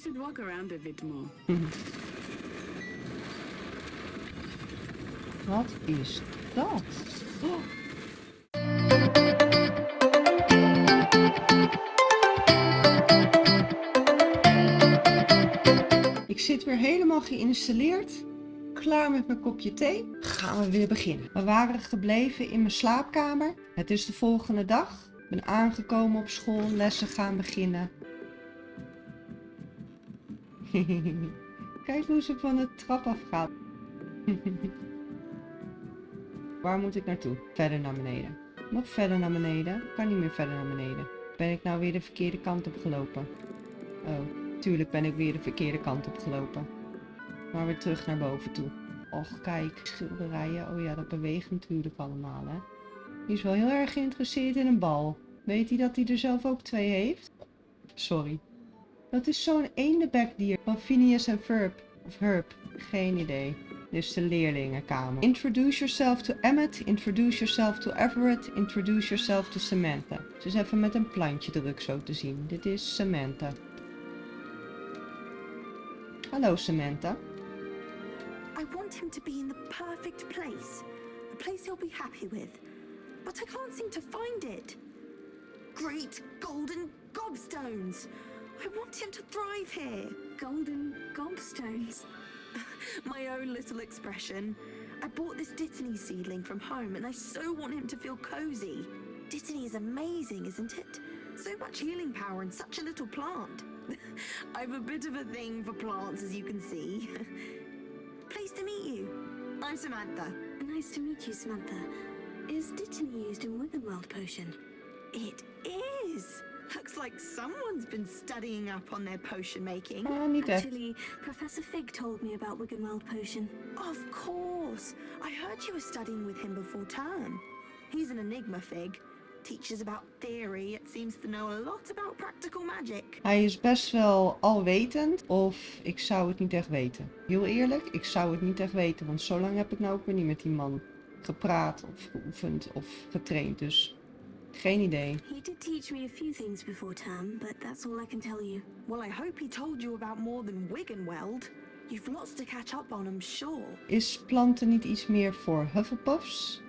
should walk around a bit more. Wat is dat? Oh. Ik zit weer helemaal geïnstalleerd. Klaar met mijn kopje thee. Gaan we weer beginnen. We waren gebleven in mijn slaapkamer. Het is de volgende dag. Ik ben aangekomen op school. Lessen gaan beginnen. Kijk hoe ze van de trap afgaat. Waar moet ik naartoe? Verder naar beneden. Nog verder naar beneden. Ik kan niet meer verder naar beneden. Ben ik nou weer de verkeerde kant op gelopen? Oh, tuurlijk ben ik weer de verkeerde kant op gelopen. Maar weer terug naar boven toe. Och, kijk, schilderijen. Oh ja, dat beweegt natuurlijk allemaal, hè. Die is wel heel erg geïnteresseerd in een bal. Weet hij dat hij er zelf ook 2 heeft? Sorry. Dat is zo'n eendebekdier van Phineas en Ferb. Of Herb. Geen idee. Dit is de leerlingenkamer. Introduce yourself to Emmet. Introduce yourself to Everett. Introduce yourself to Samantha. Ze is even met een plantje druk zo te zien. Dit is Samantha. Hallo Samantha. I want him to be in the perfect place. A place he'll be happy with. But I can't seem to find it. Great golden gobstones. I want him to thrive here. Golden gobstones. My own little expression. I bought this Dittany seedling from home and I so want him to feel cozy. Dittany is amazing, isn't it? So much healing power in such a little plant. I've a bit of a thing for plants, as you can see. Pleased to meet you. I'm Samantha. Nice to meet you, Samantha. Is Dittany used in Wiggenweld potion? It is. Looks like someone's been studying up on their potion making. Niet echt. Actually, Professor Fig told me about Wiggenweld potion. Of course. I heard you were studying with him before term. He's an enigma, Fig. Teaches about theory. It seems to know a lot about practical magic. Hij is best wel alwetend, of ik zou het niet echt weten. Heel eerlijk, ik zou het niet echt weten, want zo lang heb ik nou ook weer niet met die man gepraat of geoefend of getraind, dus geen idee. He did teach me a few things before term, but that's all I can tell you. Well, I hope he told you about more than Wiggenweld. You've lots to catch up on, I'm sure. Is planten niet iets meer voor Hufflepuffs?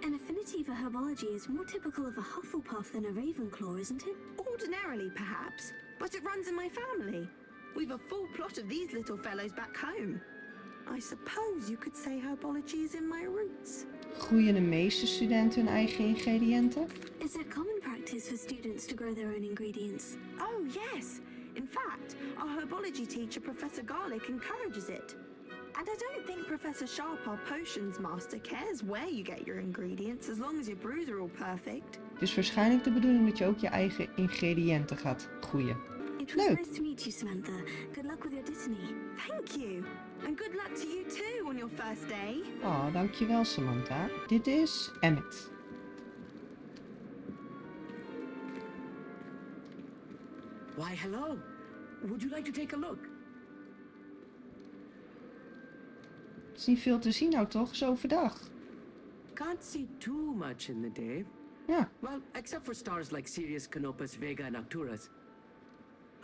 An affinity for herbology is more typical of a Hufflepuff than a Ravenclaw, isn't it? Ordinarily, perhaps, but it runs in my family. We've a full plot of these little fellows back home. I suppose you could say herbology is in my roots. Groeien de meeste studenten hun eigen ingrediënten? Is it common practice for students to grow their own ingredients? Oh, yes. In fact, our herbology teacher, Professor Garlic, encourages it. And I don't think Professor Sharp, our potions master, cares where you get your ingredients as long as your brews are all perfect. Het is waarschijnlijk de bedoeling dat je ook je eigen ingrediënten gaat groeien. It was Leuk. nice to meet you, Samantha. Good luck with your Dittany. Thank you. And good luck to you too on your first day. Oh, dankjewel Samantha. Dit is Emmet. Why, hello. Would you like to take a look? Het is niet veel te zien nou toch, zo overdag. Can't see too much in the day. Ja, Well, except for stars like Sirius, Canopus, Vega, and Arcturus.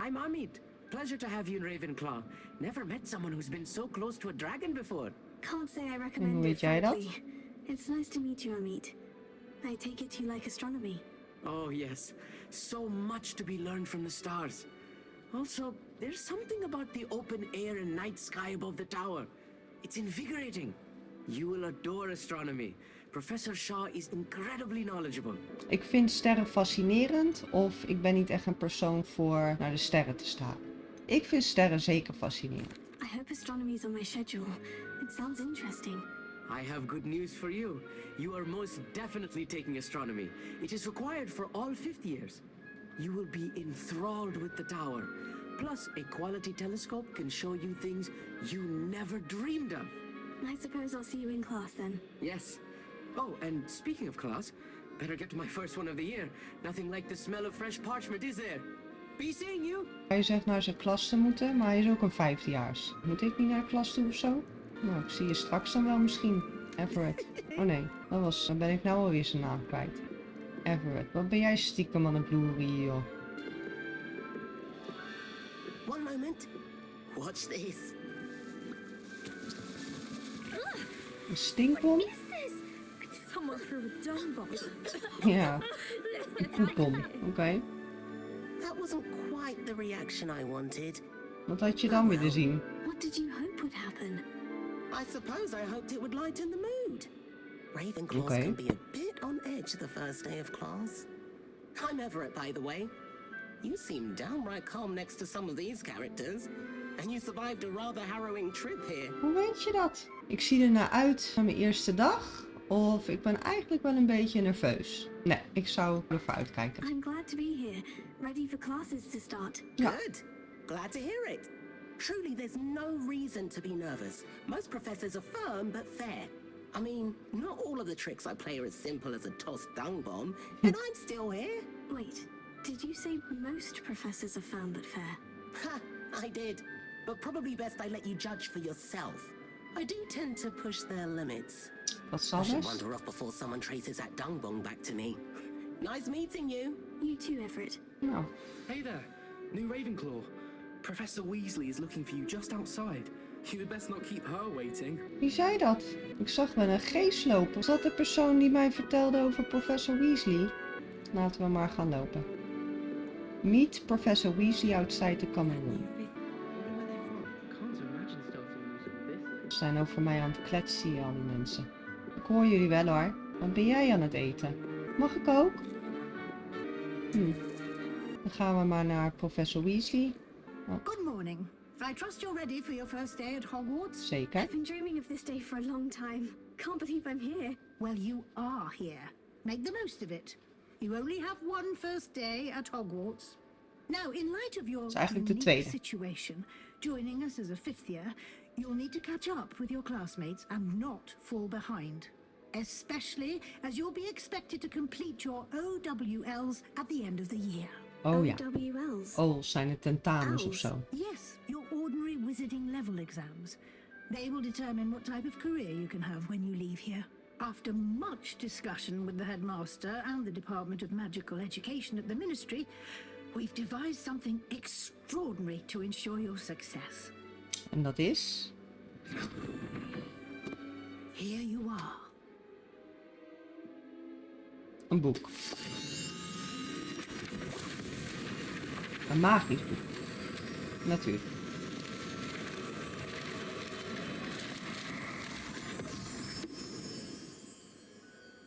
I'm Amit. Pleasure to have you in Ravenclaw. Never met someone who's been so close to a dragon before. Can't say I hoe recommend weet it, jij dat? frankly. It's nice to meet you, Amit. I take it you like astronomy. Oh, yes. So much to be learned from the stars. Also, there's something about the open air and night sky above the tower. It's invigorating. You will adore astronomy. Professor Shaw is incredibly knowledgeable. ik vind sterren fascinerend of ik ben niet echt een persoon voor naar de sterren te staan. Ik vind sterren zeker fascinerend. I hope astronomy is on my schedule. It sounds interesting. I have good news for you. You are most definitely taking astronomy. It is required for all 5th years. You will be enthralled with the tower. Plus, a quality telescope can show you things you never dreamed of. I suppose I'll see you in class then. Yes. Oh, and speaking of class, better get to my first one of the year. Nothing like the smell of fresh parchment, is there? Be seeing you. Hij zegt naar zijn klas te moeten, maar hij is ook een 5-jaars. Moet ik niet naar de klas toe of zo? Nou, ik zie je straks dan wel misschien. Everett. Oh nee, dan ben ik nou alweer zijn naam kwijt. Everett, wat ben jij stiekem aan het loeren hier, joh? While my experiment? Watch this. Een stinkbom? What is this? Someone threw a dung bomb. Ja, een poepbom. Oké. That wasn't quite the reaction I wanted. Wat had je dan willen zien? What did you hope would happen? I suppose I hoped it would lighten the mood. Ravenclaws Okay. can be a bit on edge the first day of class. I'm Everett, by the way. You seem downright calm next to some of these characters. And you survived a rather harrowing trip here. Hoe weet je dat? Ik zie er naar uit naar mijn eerste dag. Of ik ben eigenlijk wel een beetje nerveus. Nee, ik zou ervoor uitkijken. I'm glad to be here, ready for classes to start. Ja. Good. Glad to hear it. Truly, there's no reason to be nervous. Most professors are firm but fair. I mean, not all of the tricks I play are as simple as a tossed dung bomb, and I'm still here. Wait, did you say most professors are firm but fair? Ha, I did. But probably best I let you judge for yourself. I do tend to push their limits. Wat I zal should dus? wander off before someone traces that dung bomb back to me. Nice meeting you. You too, Everett. Nou, Hey there, new Ravenclaw. Professor Weasley is looking for you just outside. You had best not keep her waiting. wie zei dat? Ik zag wel een geest lopen. Was dat de persoon die mij vertelde over professor Weasley? Laten we maar gaan lopen. Meet Professor Weasley outside the common room. Ze zijn over mij aan het kletsen hier, al die mensen. Ik hoor jullie wel hoor. Wat ben jij aan het eten? Mag ik ook? Dan gaan we maar naar Professor Weasley. Good morning. I trust you're ready for your first day at Hogwarts? Zeker. I've been dreaming of this day for a long time. Can't believe I'm here. Well, you are here. Make the most of it. You only have one first day at Hogwarts. Now, in light of your is eigenlijk de unique tweede. situation, joining us as a fifth year, you'll need to catch up with your classmates and not fall behind. Especially as you'll be expected to complete your OWLs at the end of the year. Oh ja. OWLs. Oh, zijn het tentamens of Owls. zo? Yes, your ordinary wizarding level exams. They will determine what type of career you can have when you leave here. After much discussion with the headmaster and the Department of Magical Education at the Ministry, we've devised something extraordinary to ensure your success. En dat is? Here you are. Een boek. Een magisch boek. Natuurlijk.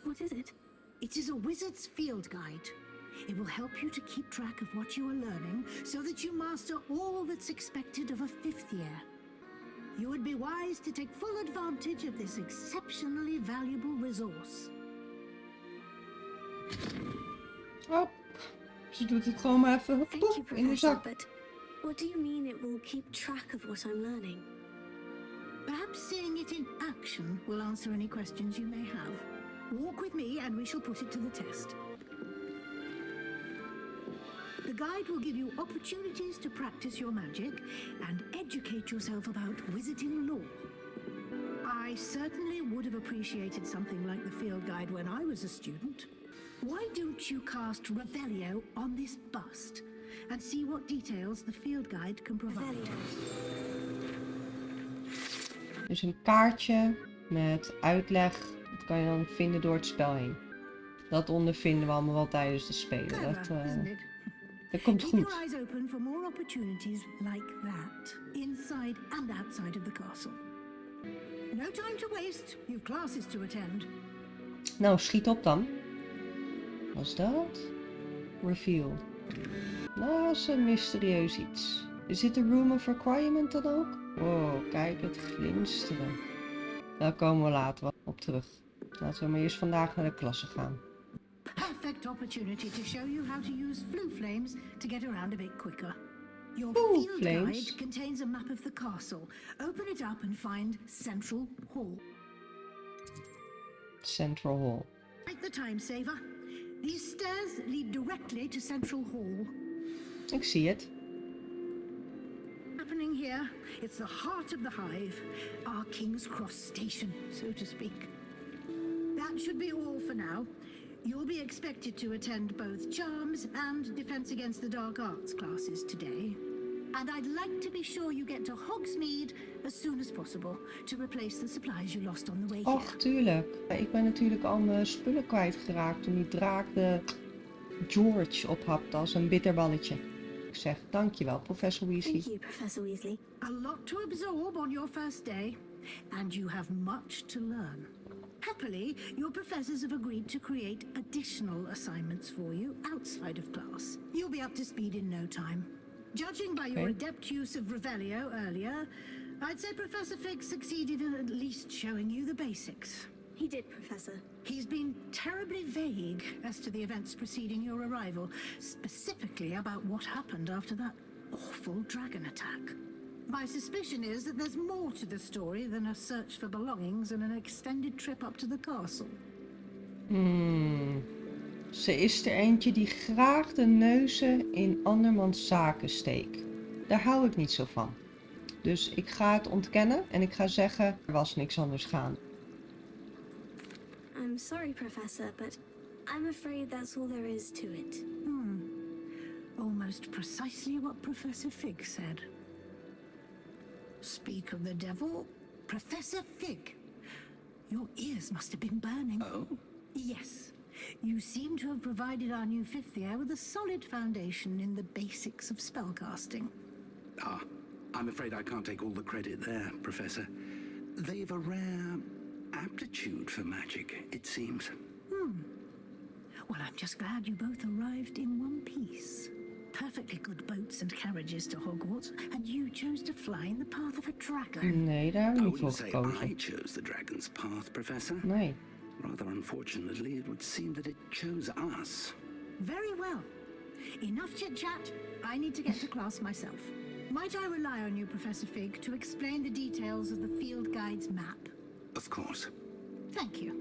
What is it? It is a wizard's field guide. It will help you to keep track of what you are learning so that you master all that's expected of a fifth year. You would be wise to take full advantage of this exceptionally valuable resource. Oh, ze doet het gewoon maar even Thank you, poep, in de Professor, zak. but what do you mean it will keep track of what I'm learning? Perhaps seeing it in action will answer any questions you may have. Walk with me and we shall put it to the test. The guide will give you opportunities to practice your magic and educate yourself about wizarding lore. I certainly would have appreciated something like the field guide when I was a student. Why don't you cast Revelio on this bust and see what details the field guide can provide? Revelio. Dus een kaartje met uitleg. Dat kan je dan vinden door het spel heen. Dat ondervinden we allemaal wel tijdens de spelen. Clever, isn't it? Dat komt Keep goed. your eyes open for more opportunities like that, inside and outside of the castle. No time to waste. You've classes to attend. Nou, schiet op dan. Was dat? Reveal. Nou, dat is een mysterieus iets. Is dit een room of requirement dan ook? Wow, kijk het glinsteren. Daar komen we later wel op terug. Laten we maar eerst vandaag naar de klasse gaan. Perfect opportunity to show you how to use flue flames to get around a bit quicker. Your Flue field flames? guide contains a map of the castle. Open it up and find Central Hall. Central Hall. Like the time saver. These stairs lead directly to Central Hall. Ik zie het. Happening here, it's the heart of the hive, our King's Cross station, so to speak. That should be all for now. You'll be expected to attend both Charms and Defense Against the Dark Arts classes today. And I'd like to be sure you get to Hogsmeade as soon as possible to replace the supplies you lost on the way here. Och, tuurlijk. Ik ben natuurlijk al mijn spullen kwijtgeraakt toen die draak de George ophapte als een bitterballetje. Ik zeg dankjewel, professor Weasley. Thank you, Professor Weasley. A lot to absorb on your first day, and you have much to learn. Happily, your professors have agreed to create additional assignments for you outside of class. You'll be up to speed in no time. Judging by your adept use of Revelio earlier, I'd say Professor Fig succeeded in at least showing you the basics. He did, Professor. He's been terribly vague as to the events preceding your arrival, specifically about what happened after that awful dragon attack. My suspicion is that there's more to the story than a search for belongings and an extended trip up to the castle. Ze is er eentje die graag de neuzen in andermans zaken steekt. Daar hou ik niet zo van. Dus ik ga het ontkennen en ik ga zeggen, er was niks anders gaande. I'm sorry, Professor, but I'm afraid that's all there is to it. Almost precisely what Professor Fig said. Speak of the devil, Professor Fig. Your ears must have been burning. Oh? Yes. You seem to have provided our new fifth year with a solid foundation in the basics of spellcasting. Ah, I'm afraid I can't take all the credit there, Professor. They've a rare aptitude for magic, it seems. Well, I'm just glad you both arrived in one piece. Perfectly good boats and carriages to Hogwarts, and you chose to fly in the path of a dragon. Nee, daar hebben I we niet voor wouldn't say I gekozen. chose the dragon's path, Professor. Nee. Rather unfortunately, it would seem that it chose us. Very well. Enough chit-chat. I need to get to class myself. Might I rely on you, Professor Fig, to explain the details of the field guide's map? Of course. Thank you.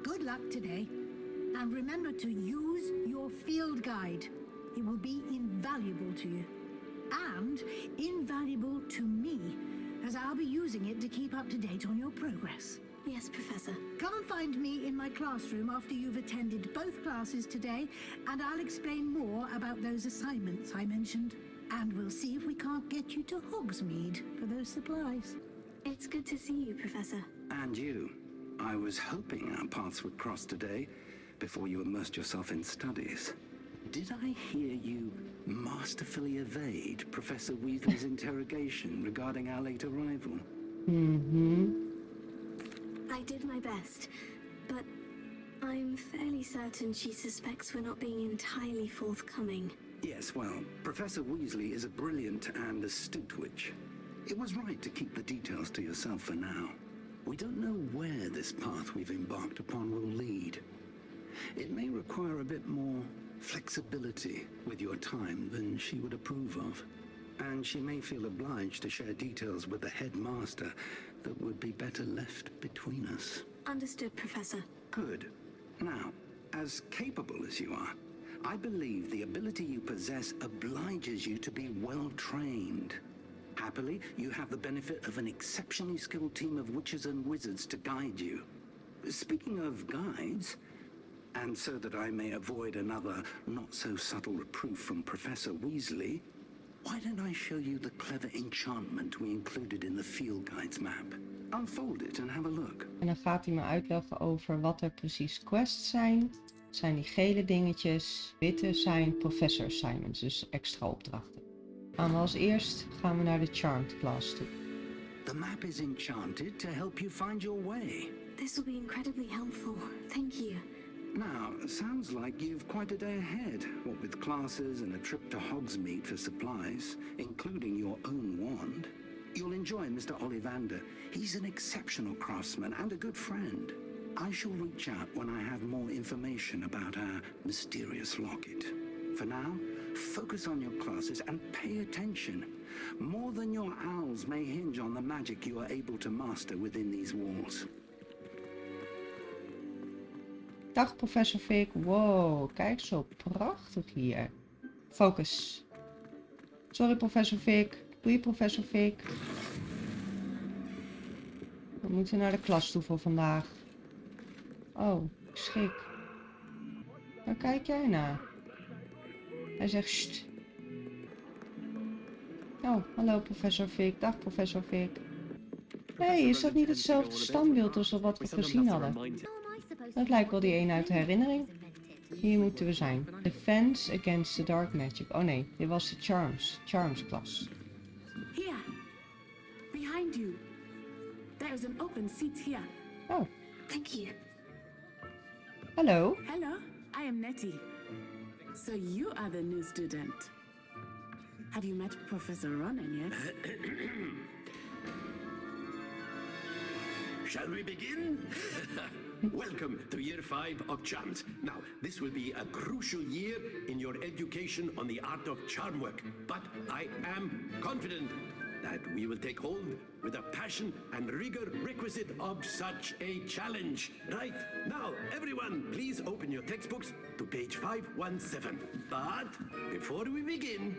Good luck today. And remember to use your field guide. It will be invaluable to you. And invaluable to me, as I'll be using it to keep up to date on your progress. Yes, Professor. Come and find me in my classroom after you've attended both classes today, and I'll explain more about those assignments I mentioned. And we'll see if we can't get you to Hogsmeade for those supplies. It's good to see you, Professor. And you. I was hoping our paths would cross today, before you immersed yourself in studies. Did I hear you masterfully evade Professor Weasley's interrogation regarding our late arrival? I did my best, but I'm fairly certain she suspects we're not being entirely forthcoming. Yes, well, Professor Weasley is a brilliant and astute witch. It was right to keep the details to yourself for now. We don't know where this path we've embarked upon will lead. It may require a bit more flexibility with your time than she would approve of. And she may feel obliged to share details with the headmaster that would be better left between us. Understood, Professor. Good. Now, as capable as you are, I believe the ability you possess obliges you to be well trained. Happily, you have the benefit of an exceptionally skilled team of witches and wizards to guide you. Speaking of guides, and so that I may avoid another not-so-subtle reproof from Professor Weasley, why don't I show you the clever enchantment we included in the field guide's map? Unfold it and have a look. En dan gaat hij me uitleggen over wat er precies quests zijn. Het zijn die gele dingetjes. Witte zijn professor assignments, dus extra opdrachten. Gaan we als eerst gaan we naar de Charmed class toe. The map is enchanted to help you find your way. This will be incredibly helpful. Thank you. Now, sounds like you've quite a day ahead, what with classes and a trip to Hogsmeade for supplies, including your own wand. You'll enjoy Mr. Ollivander. He's an exceptional craftsman and a good friend. I shall reach out when I have more information about our mysterious locket. For now, focus on your classes and pay attention. More than your owls may hinge on the magic you are able to master within these walls. Dag professor Fig. Wow, kijk zo prachtig hier. Focus. Sorry professor Fig. Doei professor Fig. We moeten naar de klas toe voor vandaag. Oh, ik schrik. Waar kijk jij naar? Hij zegt sst. Oh, hallo professor Fik. Dag professor Fik. Hé, is dat niet hetzelfde standbeeld als wat we gezien hadden? Dat lijkt wel die een uit de herinnering. Hier moeten we zijn. Defense against the dark magic. Oh nee, dit was de Charms klas. Here, behind you. There is an open seat here. Oh, Thank you. hallo. Hello, I am Nettie. So you are the new student. Have you met Professor Ronan yet? Shall we begin? Welcome to year 5 of charms. Now, this will be a crucial year in your education on the art of charm work. But I am confident that we will take hold with the passion and rigor requisite of such a challenge. Right, now, everyone, please open your textbooks to page 517. But before we begin,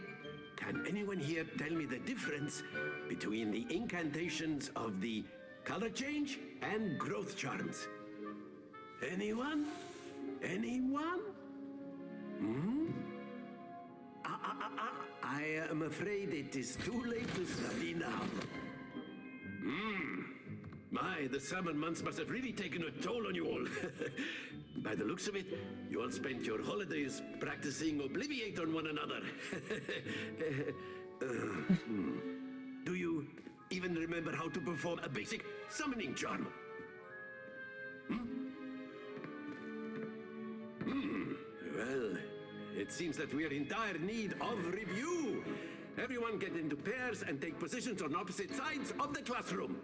can anyone here tell me the difference between the incantations of the color change and growth charms? Anyone? Anyone? I am afraid it is too late to study now. My, the summer months must have really taken a toll on you all. By the looks of it, you all spent your holidays practicing Obliviate on one another. Do you even remember how to perform a basic summoning charm? Well, it seems that we are in dire need of review. Everyone get into pairs and take positions on opposite sides of the classroom.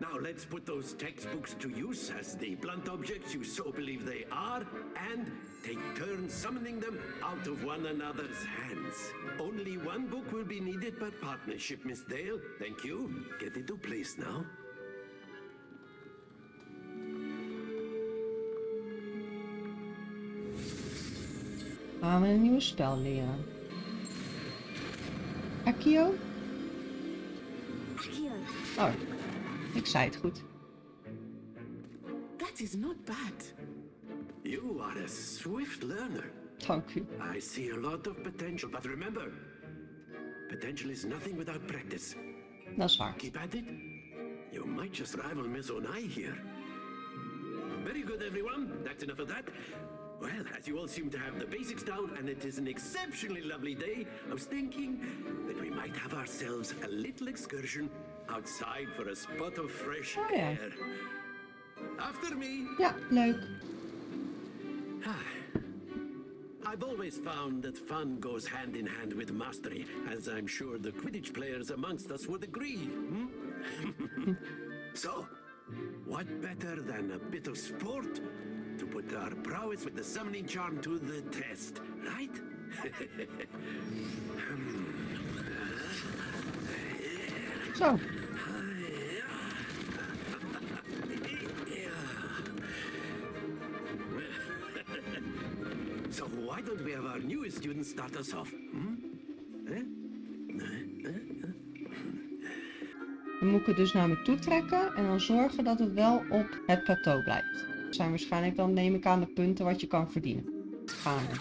Now let's put those textbooks to use as the blunt objects you so believe they are, and take turns summoning them out of one another's hands. Only one book will be needed per partnership, Miss Dale. Thank you. Get into place now. Gaan we een nieuw spel leren. Akio? Akio. Oh, ik zei het goed. That is not bad. You are a swift learner. Dank u. I see a lot of potential, but remember, potential is nothing without practice. Dat is waar. Keep at it. You might just rival Miss Onai here. Very good, everyone. That's enough of that. Well, as you all seem to have the basics down, and it is an exceptionally lovely day, I was thinking that we might have ourselves a little excursion outside for a spot of fresh air. After me. Ja, leuk. I've always found that fun goes hand in hand with mastery, as I'm sure the Quidditch players amongst us would agree. So, what better than a bit of sport to put our prowess with the summoning charm to the test, right? Zo. So why don't we have our newest student start us off? Dan moet ik het dus naar me toe trekken en dan zorgen dat het wel op het plateau blijft. Dat zijn waarschijnlijk dan, neem ik aan, de punten wat je kan verdienen. Gaan we.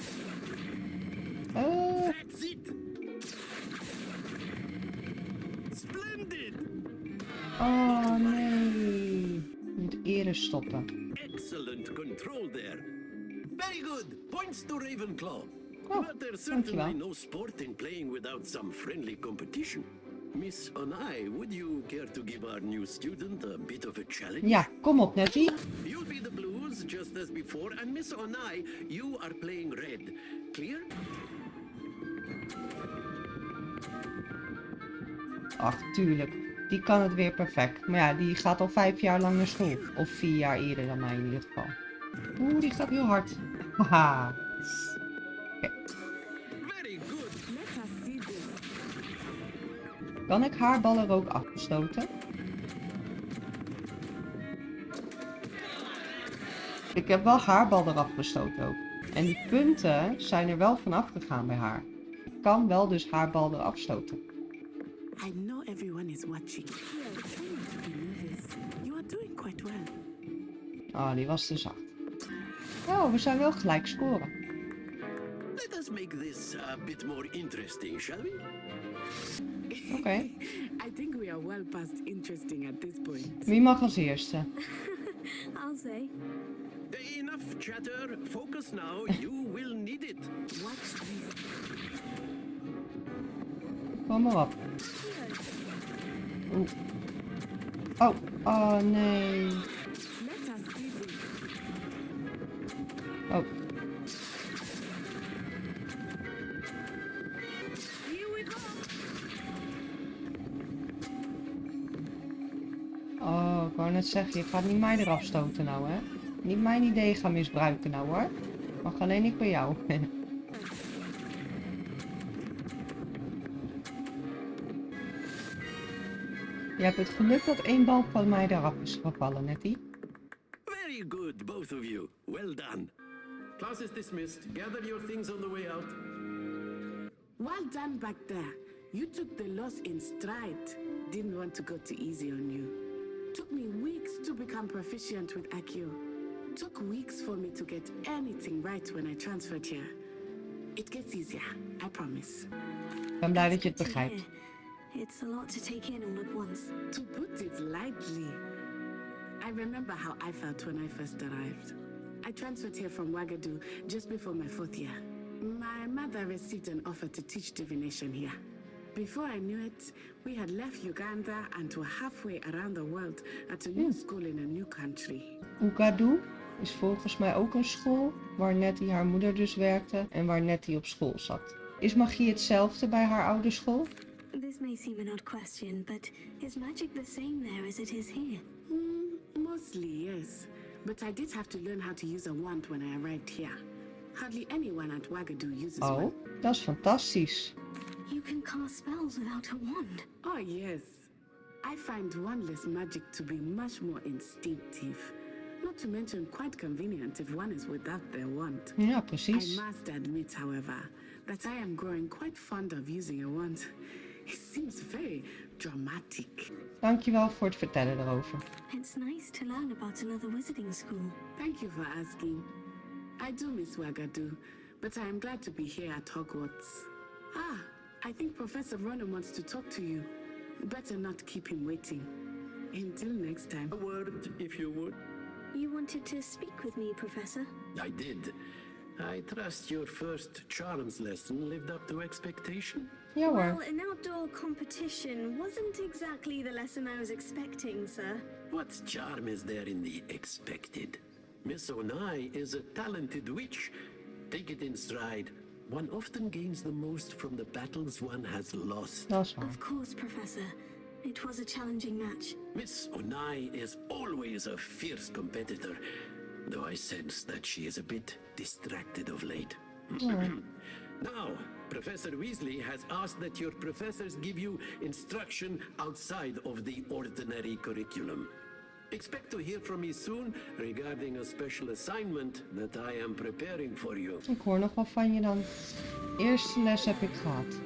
That's it. Splendid. Oh nee. Ik moet eerder stoppen. Excellent control there. Very good. Points to Ravenclaw. Oh, But there's dankjewel. certainly no sport in playing without some friendly competition. Miss Onai, would you care to give our new student a bit of a challenge? Ja, kom op Nettie. You'll be the blues just as before, and Miss Onai, you are playing red. Clear? Ach, tuurlijk. Die kan het weer perfect. Maar ja, die gaat al 5 jaar lang naar school. Of 4 jaar eerder dan mij in ieder geval. Oeh, die gaat heel hard. Haha. Very good. Let us see this. Kan ik haar bal er ook afstoten? Ik heb wel haar bal eraf gestoten ook. En die punten zijn er wel vanaf gegaan bij haar. Ik kan wel dus haar bal eraf stoten. I know everyone is watching. Here, try not to be nervous. You are doing quite well. Oh, die was te zacht. Oh, we zijn wel gelijk scoren. Let us make this a bit more interesting, shall we? Oké. I think we are well past interesting at this point. Wie mag als eerste? I'll say. Enough chatter. Focus now. You will need it. Watch this. Kom maar op. Oeh. Oh, oh nee. Let us see this. Oh. Here we go. Oh, ik wou net zeggen, je gaat niet mij eraf stoten nou, hè? Niet mijn idee gaan misbruiken nou, hoor. Mag alleen ik bij jou. Je hebt het geluk dat één bal van mij eraf is gevallen, Nettie. Very good, both of you. Well done. Class is dismissed. Gather your things on the way out. Well done back there. You took the loss in stride. Didn't want to go too easy on you. Took me weeks to become proficient with Akio. Took weeks for me to get anything right when I transferred here. It gets easier, I promise. Ik ben blij dat je het begrijpt. It's a lot to take in all at once. To put it lightly, I remember how I felt when I first arrived. I transferred here from Ouagadougou just before my 4th year. My mother received an offer to teach divination here. Before I knew it, we had left Uganda and were halfway around the world at a new school in a new country. Ouagadougou is volgens mij ook een school waar Nettie haar moeder dus werkte en waar Nettie op school zat. Is magie hetzelfde bij haar oude school? This may seem an odd question, but is magic the same there as it is here? Mostly, yes. But I did have to learn how to use a wand when I arrived here. Hardly anyone at Ouagadougou uses one. Oh, dat is fantastisch. You can cast spells without a wand. Oh, yes. I find wandless magic to be much more instinctive. Not to mention quite convenient if one is without their wand. Ja, I precies. must admit, however, that I am growing quite fond of using a wand. It seems very dramatic. Dankjewel voor het vertellen erover. It's nice to learn about another wizarding school. Thank you for asking. I do miss Ouagadougou, but I am glad to be here at Hogwarts. Ah, I think Professor Ronan wants to talk to you. Better not keep him waiting. Until next time. A word, if you would. You wanted to speak with me, Professor? I did. I trust your first charms lesson lived up to expectation. Ja hoor. Well, an outdoor competition wasn't exactly the lesson I was expecting, sir. What charm is there in the expected? Miss Onai is a talented witch. Take it in stride. One often gains the most from the battles one has lost. Dat is waar. Of course, Professor. It was a challenging match. Miss Onai is always a fierce competitor, though I sense that she is a bit distracted of late. Now, Professor Weasley has asked that your professors give you instruction outside of the ordinary curriculum. Expect to hear from me soon regarding a special assignment that I am preparing for you. Ik hoor nog wel van je dan. Eerste les heb ik gehad.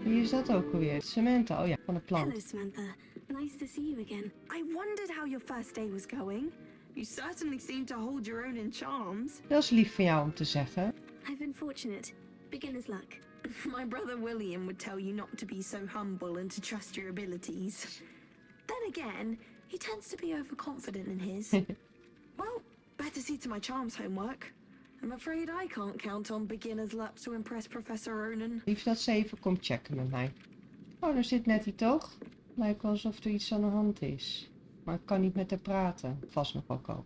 Wie is dat ook alweer? Samantha, oh ja, van de Hello, plant. Samantha. Nice to see you again. I wondered how your first day was going. You certainly seem to hold your own in charms. Dat is lief van jou om te zeggen. I've been fortunate. Beginner's luck. My brother William would tell you not to be so humble and to trust your abilities. Then again, he tends to be overconfident in his. Well, better see to my charms homework. I'm afraid I can't count on beginner's luck to impress Professor Ronan. Lief dat ze even komt checken met mij. Oh, daar zit Nettie toch? Lijkt wel alsof er iets aan de hand is. Maar ik kan niet met haar praten. Vast nog wel komen.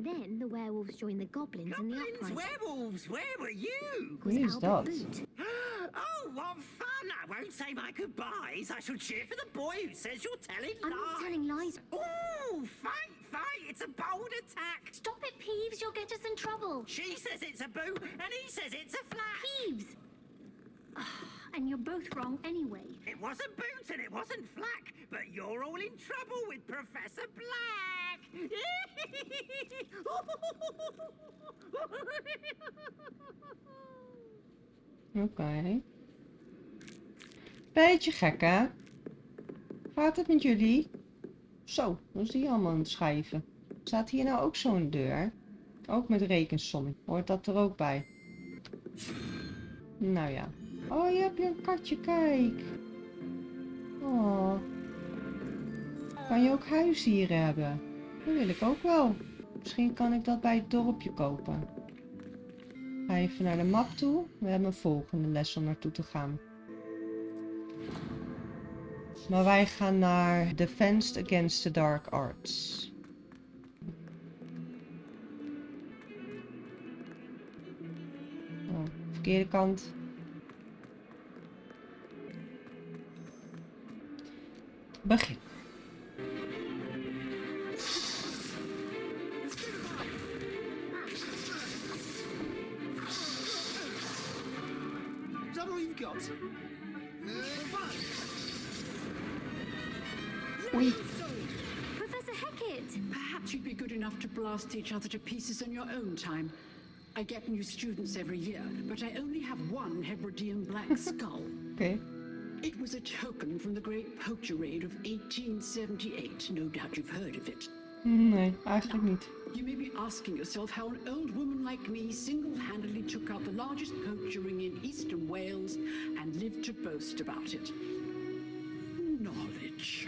Then the werewolves joined the goblins in the uprising. Werewolves, where were you? Wie is dat? Oh, what fun! I won't say my goodbyes. I shall cheer for the boy who says you're telling I'm lies. not telling lies. Oh, fight, fight! It's a bold attack. Stop it, Peeves. You'll get us in trouble. She says it's a boo, and he says it's a flat. Peeves! And you're both wrong anyway. It wasn't boot and it wasn't flack, but you're all in trouble with Professor Black. Oké. Beetje gek, hè? Gaat het met jullie? Zo, wat is die allemaal aan het schrijven? Staat hier nou ook zo'n deur? Ook met rekensommen. Hoort dat er ook bij? Nou ja. Oh, je hebt hier een katje, kijk. Oh. Kan je ook huisdieren hebben? Dat wil ik ook wel. Misschien kan ik dat bij het dorpje kopen. Ga even naar de map toe. We hebben een volgende les om naartoe te gaan. Maar wij gaan naar Defense Against the Dark Arts. Oh, verkeerde kant. Begin. Is that all you've got? Oei. Professor Hecat! Perhaps you'd be good enough to blast each other to pieces in your own time. I get new students every year, but I only have one Hebridean black skull. Okay. It was a token from the Great Poacher Raid of 1878. No doubt you've heard of it. Nee, eigenlijk niet. You may be asking yourself how an old woman like me single-handedly took out the largest poacher ring in eastern Wales and lived to boast about it. Knowledge.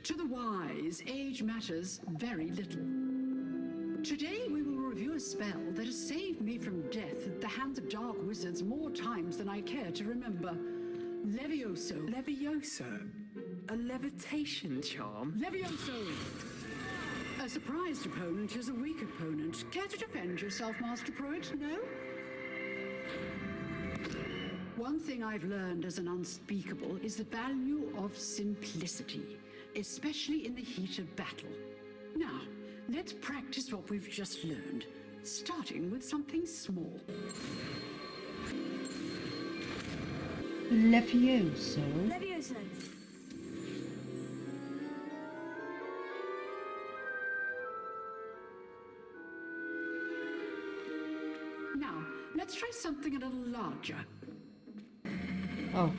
To the wise, age matters very little. Today we will review a spell that has saved me from death at the hands of dark wizards more times than I care to remember. Levioso. Levioso? A levitation charm? Levioso! A surprised opponent is a weak opponent. Care to defend yourself, Master Pruitt? No? One thing I've learned as an unspeakable is the value of simplicity, especially in the heat of battle. Now, let's practice what we've just learned, starting with something small. Levioso. Levioso. Now, let's try something a little larger. Oh.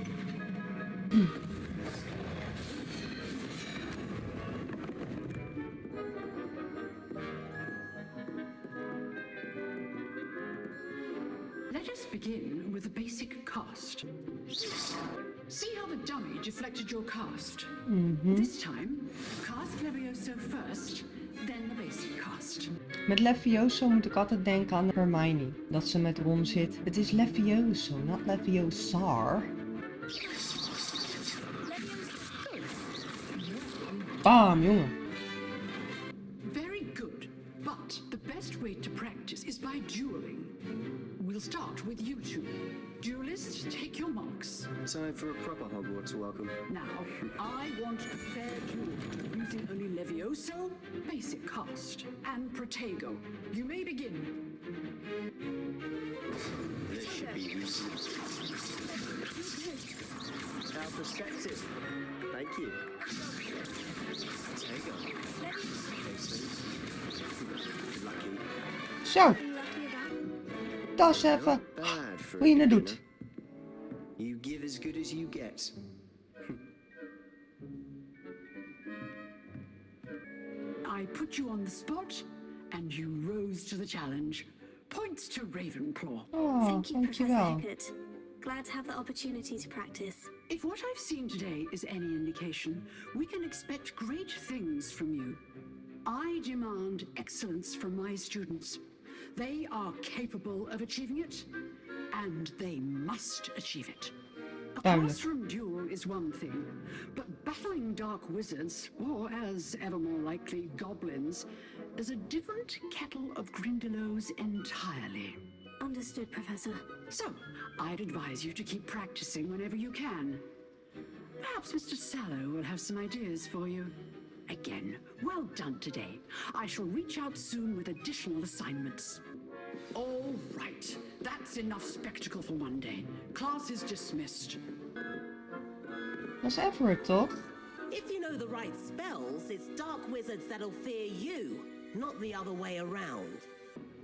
Let us begin with the basic cast. See how the dummy deflected your cast? This time, cast Levioso first, then the basic cast. Met Levioso moet ik altijd denken aan Hermione. Dat ze met Ron zit. Het is Levioso, not Leviosar. Bam, jongen. Very good, but the best way to practice is by dueling. We'll start with you two. Duelists, take your marks. Time for a proper Hogwarts welcome. Now, I want a fair duel, using only Levioso, basic cast, and Protego. You may begin. This should be easy. Our perspective. Thank you. Take on. Lucky. Zo. Dat is even Not bad for hoe je a het beginner. doet. You give as good as you get. I put you on the spot, and you rose to the challenge. Points to Ravenclaw. Oh, Thank you, Professor dankjewel. Hecat. Glad to have the opportunity to practice. If what I've seen today is any indication, we can expect great things from you. I demand excellence from my students. They are capable of achieving it, and they must achieve it. A Duidelijk. classroom duel is one thing, but battling dark wizards, or as ever more likely, goblins, is a different kettle of Grindylows entirely. Understood, Professor. So, I'd advise you to keep practicing whenever you can. Perhaps Mr. Sallow will have some ideas for you. Again, well done today. I shall reach out soon with additional assignments. All right, that's enough spectacle for one day. Class is dismissed. Dat is Everett, toch? If you know the right spells, it's dark wizards that'll fear you, not the other way around.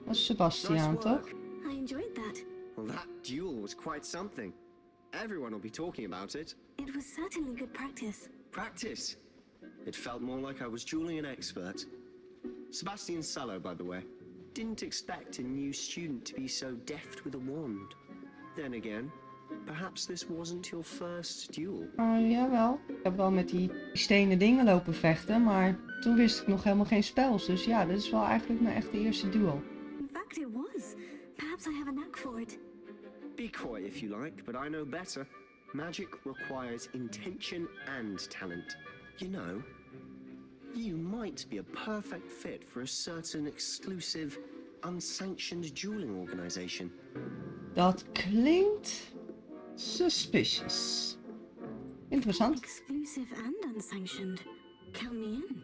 Dat is Sebastiaan, Nice toch? work. I enjoyed that. Well, that duel was quite something. Everyone will be talking about it. It was certainly good practice. Practice. It felt more like I was dueling an expert. Sebastian Sallow, by the way. didn't expect a new student to be so deft with a wand. Then again, perhaps this wasn't your first duel. Jawel. Ik heb wel met die stenen dingen lopen vechten, maar toen wist ik nog helemaal geen spels. Dus ja, dit is wel eigenlijk mijn echte eerste duel. In fact, it was. Perhaps I have a knack for it. Be quiet if you like, but I know better. Magic requires intention and talent. You know, you might be a perfect fit for a certain exclusive, unsanctioned dueling organization. Dat klinkt suspicious. Interessant. Exclusive and unsanctioned. Count me in.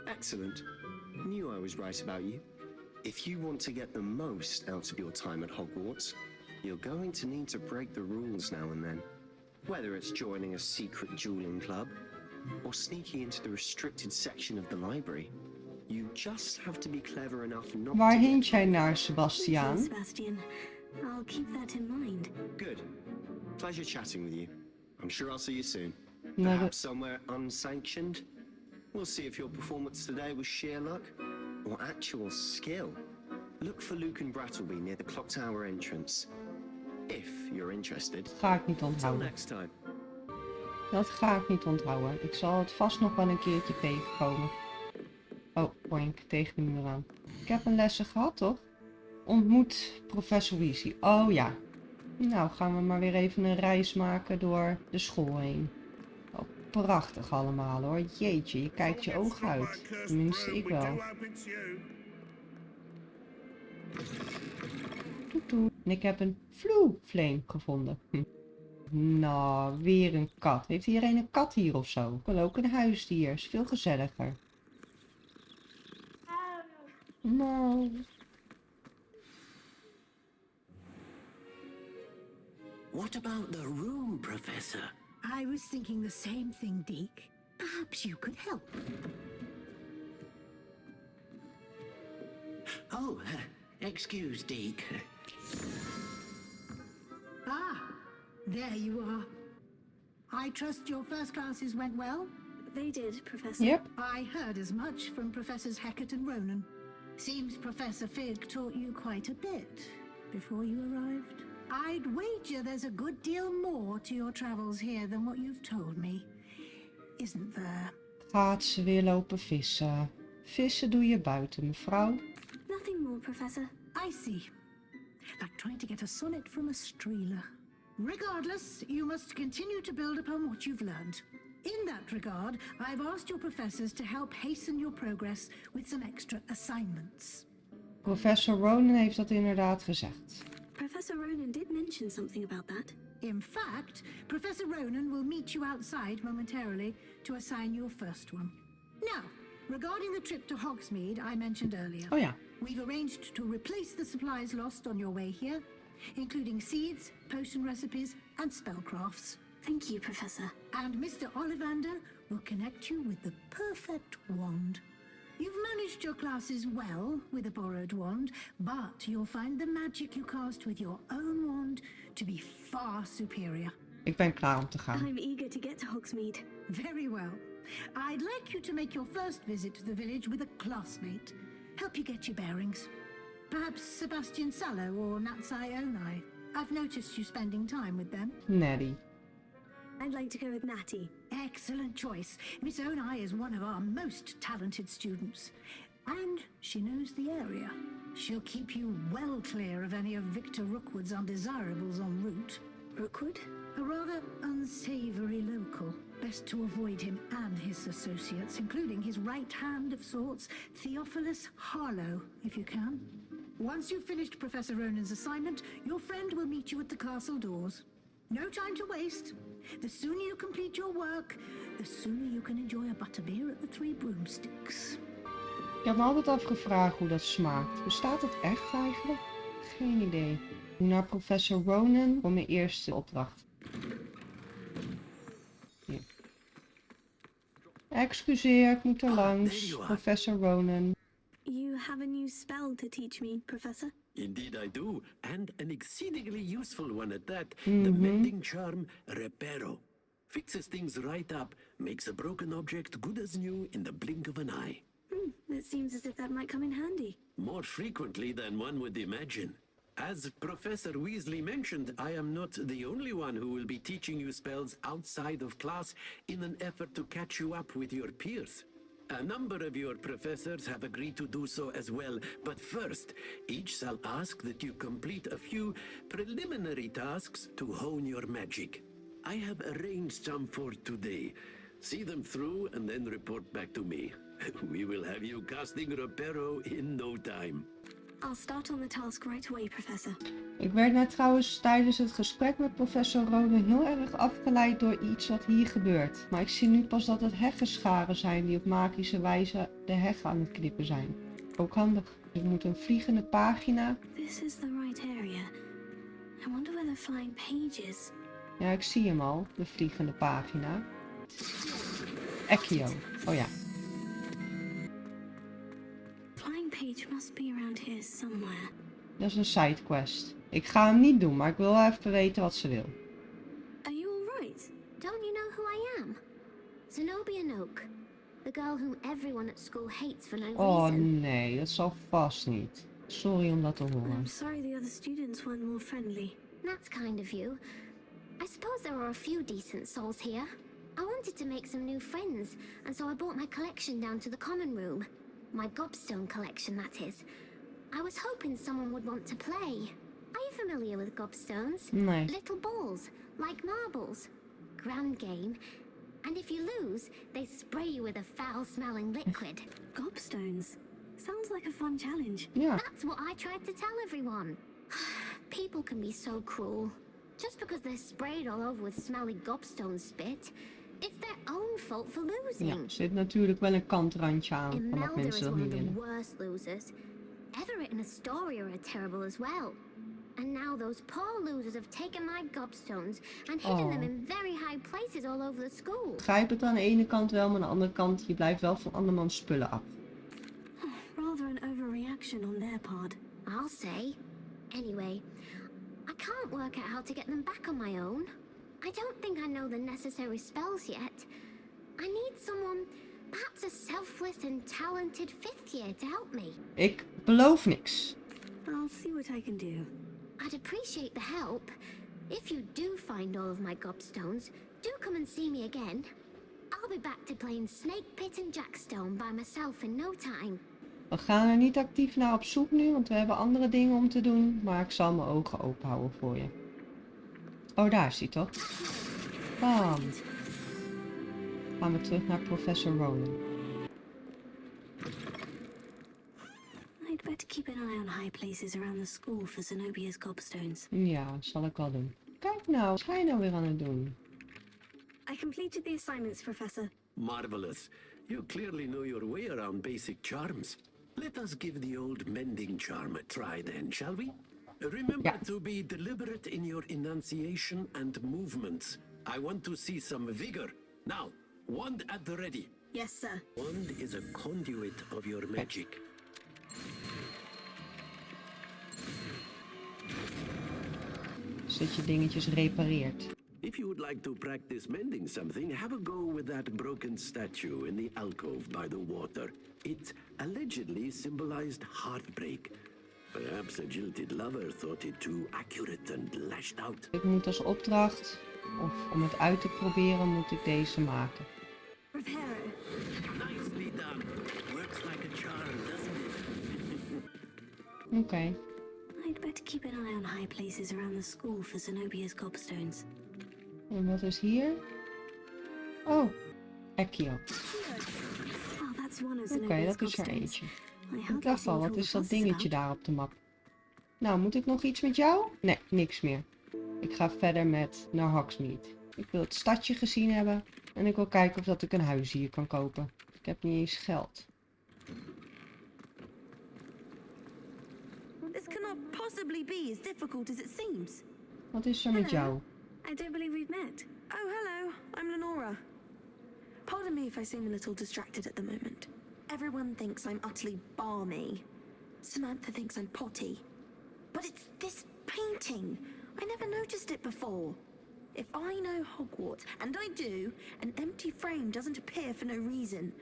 Excellent. Knew I was right about you. If you want to get the most out of your time at Hogwarts, you're going to need to break the rules now and then. Whether it's joining a secret dueling club, or sneaking into the restricted section of the library, you just have to be clever enough not Waar to hint get... jij naar, Thank Sebastiaan? you, Sebastian. I'll keep that in mind. Good. Pleasure chatting with you. I'm sure I'll see you soon. Nou, Perhaps somewhere unsanctioned. We'll see if your performance today was sheer luck or actual skill. Look for Luke and Brattleby near the clock tower entrance. If you're interested. Ga ik niet Till onthouden. next time. Dat ga ik niet onthouden. Ik zal het vast nog wel een keertje tegenkomen. Oh, boink, tegen de muur aan. Ik heb een lessen gehad, toch? Ontmoet professor Weasley. Oh ja. Nou, gaan we maar weer even een reis maken door de school heen. Oh, prachtig allemaal hoor. Jeetje, je kijkt je oog uit. Tenminste, ik wel. Toet toet. En ik heb een vloeflame gevonden. Nou, weer een kat. Heeft iedereen een kat hier of zo? Ik wil ook een huisdier. Is veel gezelliger. Nou. What about the room, Professor? I was thinking the same thing, Deke. Perhaps you could help. Oh, excuse, Deke. Ah, there you are. I trust your first classes went well? They did, Professor. Yep. I heard as much from Professors Hecat and Ronan. Seems Professor Fig taught you quite a bit before you arrived. I'd wager there's a good deal more to your travels here than what you've told me. Isn't there? Gaat ze weer lopen vissen? Vissen doe je buiten, mevrouw. Nothing more, Professor. I see. Like trying to get a sonnet from a streeler. Regardless, you must continue to build upon what you've learned. In that regard, I've asked your professors to help hasten your progress with some extra assignments. Professor Ronan heeft dat inderdaad gezegd. Professor Ronan did mention something about that. In fact, Professor Ronan will meet you outside momentarily to assign your first one. Now, regarding the trip to Hogsmeade I mentioned earlier. Oh ja. We've arranged to replace the supplies lost on your way here, including seeds, potion recipes, and spellcrafts. Thank you, Professor. And Mr. Ollivander will connect you with the perfect wand. You've managed your classes well with a borrowed wand, but you'll find the magic you cast with your own wand to be far superior. Ik ben klaar om te gaan. I'm eager to get to Hogsmeade. Very well. I'd like you to make your first visit to the village with a classmate. Help you get your bearings. Perhaps Sebastian Sallow or Natsai Onai. I've noticed you spending time with them. Nettie. I'd like to go with Natty. Excellent choice. Miss Onai is one of our most talented students. And she knows the area. She'll keep you well clear of any of Victor Rookwood's undesirables en route. Rookwood? A rather unsavory local. Best to avoid him and his associates, including his right hand of sorts, Theophilus Harlow, if you can. Once you've finished Professor Ronan's assignment, your friend will meet you at the castle doors. No time to waste. The sooner you complete your work, the sooner you can enjoy a butterbeer at the Three Broomsticks. Ik heb me altijd afgevraagd hoe dat smaakt. Bestaat het echt eigenlijk? Geen idee. Naar professor Ronan voor mijn eerste opdracht. Ja. Excuseer, ik moet er langs. Professor Ronan. You have a new spell to teach me, Professor. Indeed I do, and an exceedingly useful one at that. The mending charm Reparo. Fixes things right up, makes a broken object good as new in the blink of an eye. It seems as if that might come in handy. More frequently than one would imagine. As Professor Weasley mentioned, I am not the only one who will be teaching you spells outside of class in an effort to catch you up with your peers. A number of your professors have agreed to do so as well, but first, each shall ask that you complete a few preliminary tasks to hone your magic. I have arranged some for today. See them through and then report back to me. We will have you casting Reparo in no time. I'll start on the task right away, Professor. Ik werd net trouwens tijdens het gesprek met professor Rode heel erg afgeleid door iets wat hier gebeurt. Maar ik zie nu pas dat het heggenscharen zijn die op magische wijze de heg aan het knippen zijn. Ook handig. Ik moet een vliegende pagina. This is the right area. I wonder where the flying page is. Ja, ik zie hem al. De vliegende pagina. Accio. Oh ja. Flying page must be around here somewhere. Dat is een sidequest. Ik ga hem niet doen, maar ik wil wel even weten wat ze wil. Are you alright? Don't you know who I am? Zenobia Noak. The girl whom everyone at school hates for no reason. Oh nee, dat zal vast niet. Sorry om dat te horen. I'm sorry the other students weren't more friendly. That's kind of you. I suppose there are a few decent souls here. I wanted to make some new friends, and so I brought my collection down to the common room. My gobstone collection, that is. I was hoping someone would want to play. Are you familiar with gobstones? Nee. Little balls, like marbles. Grand game. And if you lose, they spray you with a foul-smelling liquid. Gobstones? Sounds like a fun challenge. Yeah. That's what I tried to tell everyone. People can be so cruel. Just because they're sprayed all over with smelly gobstone spit, it's their own fault for losing. Ja, er zit natuurlijk wel een kantrandje aan van dat Imelda is mensen dat one niet of the willen. worst losers. Everett and Astoria are terrible as well. And now those poor losers have taken my gobstones and hidden them in very high places all over the school. Ik begrijp het aan de ene kant wel, maar aan de andere kant, je blijft wel van andermans spullen af. Rather an overreaction on their part. I'll say. Anyway, I can't work out how to get them back on my own. I don't think I know the necessary spells yet. I need someone, perhaps a selfless and talented fifth year to help me. Ik beloof niks. I'll see what I can do. I'd appreciate the help. If you do find all of my gobstones, do come and see me again. I'll be back to playing Snake Pit and Jackstone by myself in no time. We gaan er niet actief naar op zoek nu, want we hebben andere dingen om te doen. Maar ik zal mijn ogen open houden voor je. Oh, daar is hij toch? Bam. Gaan we terug naar professor Rowan. I'd better keep an eye on high places around the school for Zenobia's gobstones. Ja, zal ik wel doen. Kijk nou, wat ga je nou weer aan het doen? I completed the assignments, Professor. Marvelous. You clearly know your way around basic charms. Let us give the old mending charm a try then, shall we? Remember to be deliberate in your enunciation and movements. I want to see some vigor. Now, wand at the ready. Yes, sir. Wand is a conduit of your magic. Zodat je dingetjes repareert. If you would like to practice mending something, have a go with that broken statue in the alcove by the water. It allegedly symbolized heartbreak. Perhaps a jilted lover thought it too accurate and lashed out. Ik moet als opdracht, of om het uit te proberen, moet ik deze maken. Reparo. Nicely done. Works like a charm, doesn't it? Oké. I'd better keep an eye on high places around the school for Zenobia's gobstones. En wat is hier? Oh, Accio. Oh, that's one of Oké, Zenobia's dat is er gobstones. eentje. I Ik hardly dacht see al, what wat all is the dat fuss is dingetje about. daar op de map? Nou, moet ik nog iets met jou? Nee, niks meer. Ik ga verder met naar Hogsmeade. Ik wil het stadje gezien hebben. En ik wil kijken of dat ik een huis hier kan kopen. Ik heb niet eens geld. This cannot possibly be as difficult as it seems. Wat is er met jou? I don't believe we've met. Oh, hello. I'm Lenora. Pardon me if I seem a little distracted at the moment. Everyone thinks I'm utterly balmy. Samantha thinks I'm potty. But it's this painting. I never noticed it before. If I know Hogwarts, and I do, an empty frame doesn't appear for no reason.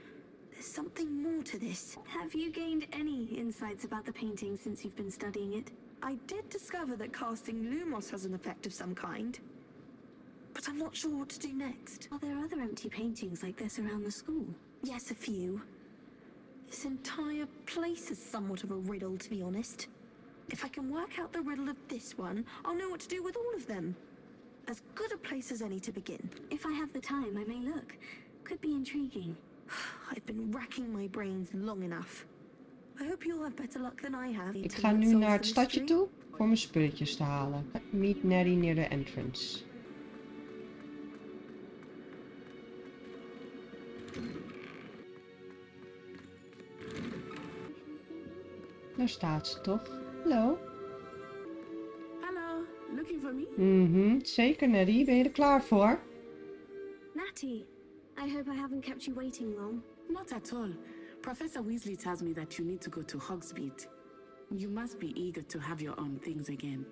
There's something more to this. Have you gained any insights about the painting since you've been studying it? I did discover that casting lumos has an effect of some kind, but I'm not sure what to do next. Are there other empty paintings like this around the school? Yes, a few. This entire place is somewhat of a riddle, to be honest. If I can work out the riddle of this one, I'll know what to do with all of them. As good a place as any to begin. If I have the time, I may look. Could be intriguing. I've been racking my brains long enough. I hope you'll have better luck than I have. Ik ga nu naar het stadje toe voor mijn spulletjes te halen. Meet Nettie near the entrance. Daar staat ze toch? Hallo? Hello, looking for me? Zeker Nettie. Ben je er klaar voor? Natty, I hope I haven't kept you waiting long. Not at all. Professor Weasley tells me that you need to go to Hogsmeade. You must be eager to have your own things again.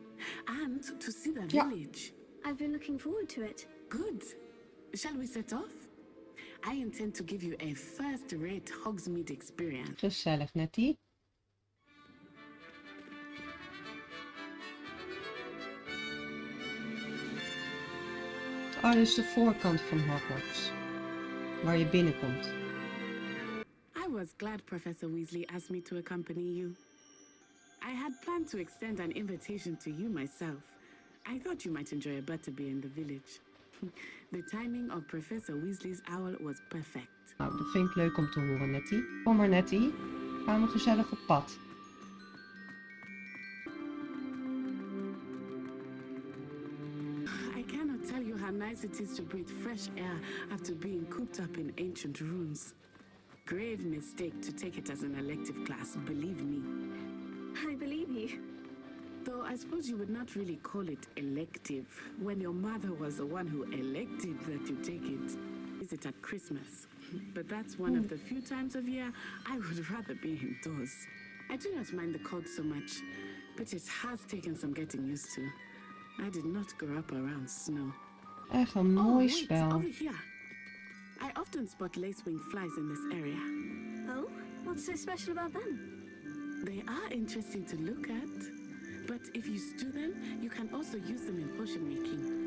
And to see the village. I've been looking forward to it. Good. Shall we set off? I intend to give you a first-rate Hogsmeade experience. Gezellig Nettie. Oh, dit is de voorkant van Hogwarts. Waar je binnenkomt. I was glad Professor Weasley asked me to accompany you. I had planned to extend an invitation to you myself. I thought you might enjoy a butterbeer in the village. The timing of Professor Weasley's owl was perfect. Nou, dat vind ik leuk om te horen, Nettie. Kom maar, Nettie. Gaan we gezellig op pad. I cannot tell you how nice it is to breathe fresh air after being cooped up in ancient rooms. Grave mistake to take it as an elective class, believe me. I believe you. Though I suppose you would not really call it elective when your mother was the one who elected that you take it. Is it at Christmas? But that's one of the few times of year I would rather be indoors. I do not mind the cold so much, but it has taken some getting used to. I did not grow up around snow. Echt een mooi spel. Over here. I often spot lacewing flies in this area. Oh? What's so special about them? They are interesting to look at, but if you stew them, you can also use them in potion making.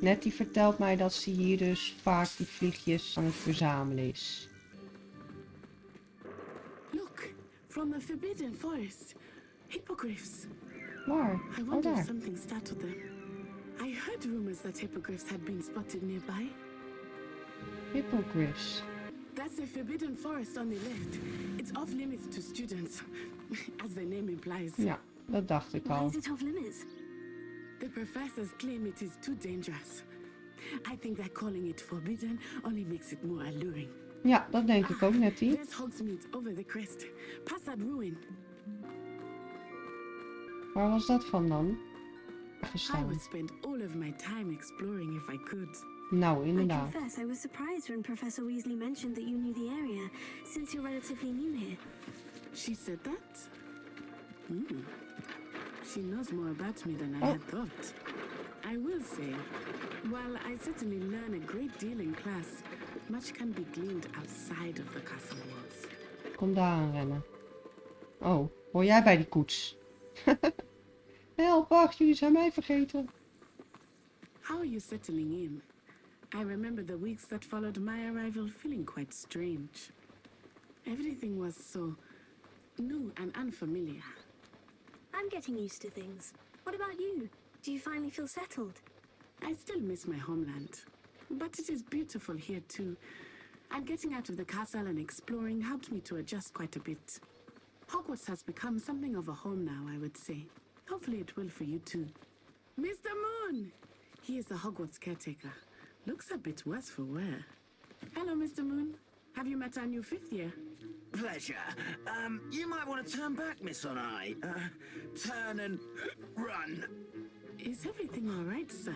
Nettie vertelt mij dat ze hier dus vaak die vliegjes aan het verzamelen is. Look, from the Forbidden Forest. Hippogriffs. Waar? I Oh, wonder if daar. something startled them. I heard rumors that hippogriffs had been spotted nearby. Hippogriffs. That's the Forbidden Forest on the left. It's off limits to students, as the name implies. Ja, dat dacht ik Why al. is it off limits? The professors claim it is too dangerous. I think that calling it forbidden only makes it more alluring. Ja, dat denk ik ook, Nettie. There's Hogsmeade over the crest, past that ruin. Waar was dat van dan? I Gestaan. would spend all of my time exploring if I could. Nou, I inderdaad. confess I was surprised when Professor Weasley mentioned that you knew the area, since you're relatively new here. She said that? She knows more about me than I had thought. I will say, while I certainly learn a great deal in class, much can be gleaned outside of the castle walls. Kom daar aan rennen. Oh, hoor jij bij die koets? Help, wacht, jullie zijn mij vergeten. How are you settling in? I remember the weeks that followed my arrival feeling quite strange. Everything was so new and unfamiliar. I'm getting used to things. What about you? Do you finally feel settled? I still miss my homeland, but it is beautiful here too. And getting out of the castle and exploring helped me to adjust quite a bit. Hogwarts has become something of a home now, I would say. Hopefully it will for you too. Mr. Moon! He is the Hogwarts caretaker. Looks a bit worse for wear. Hello, Mr. Moon. Have you met our new fifth year? Pleasure. You might want to turn back, Miss On-Eye. Turn and run. Is everything all right, sir?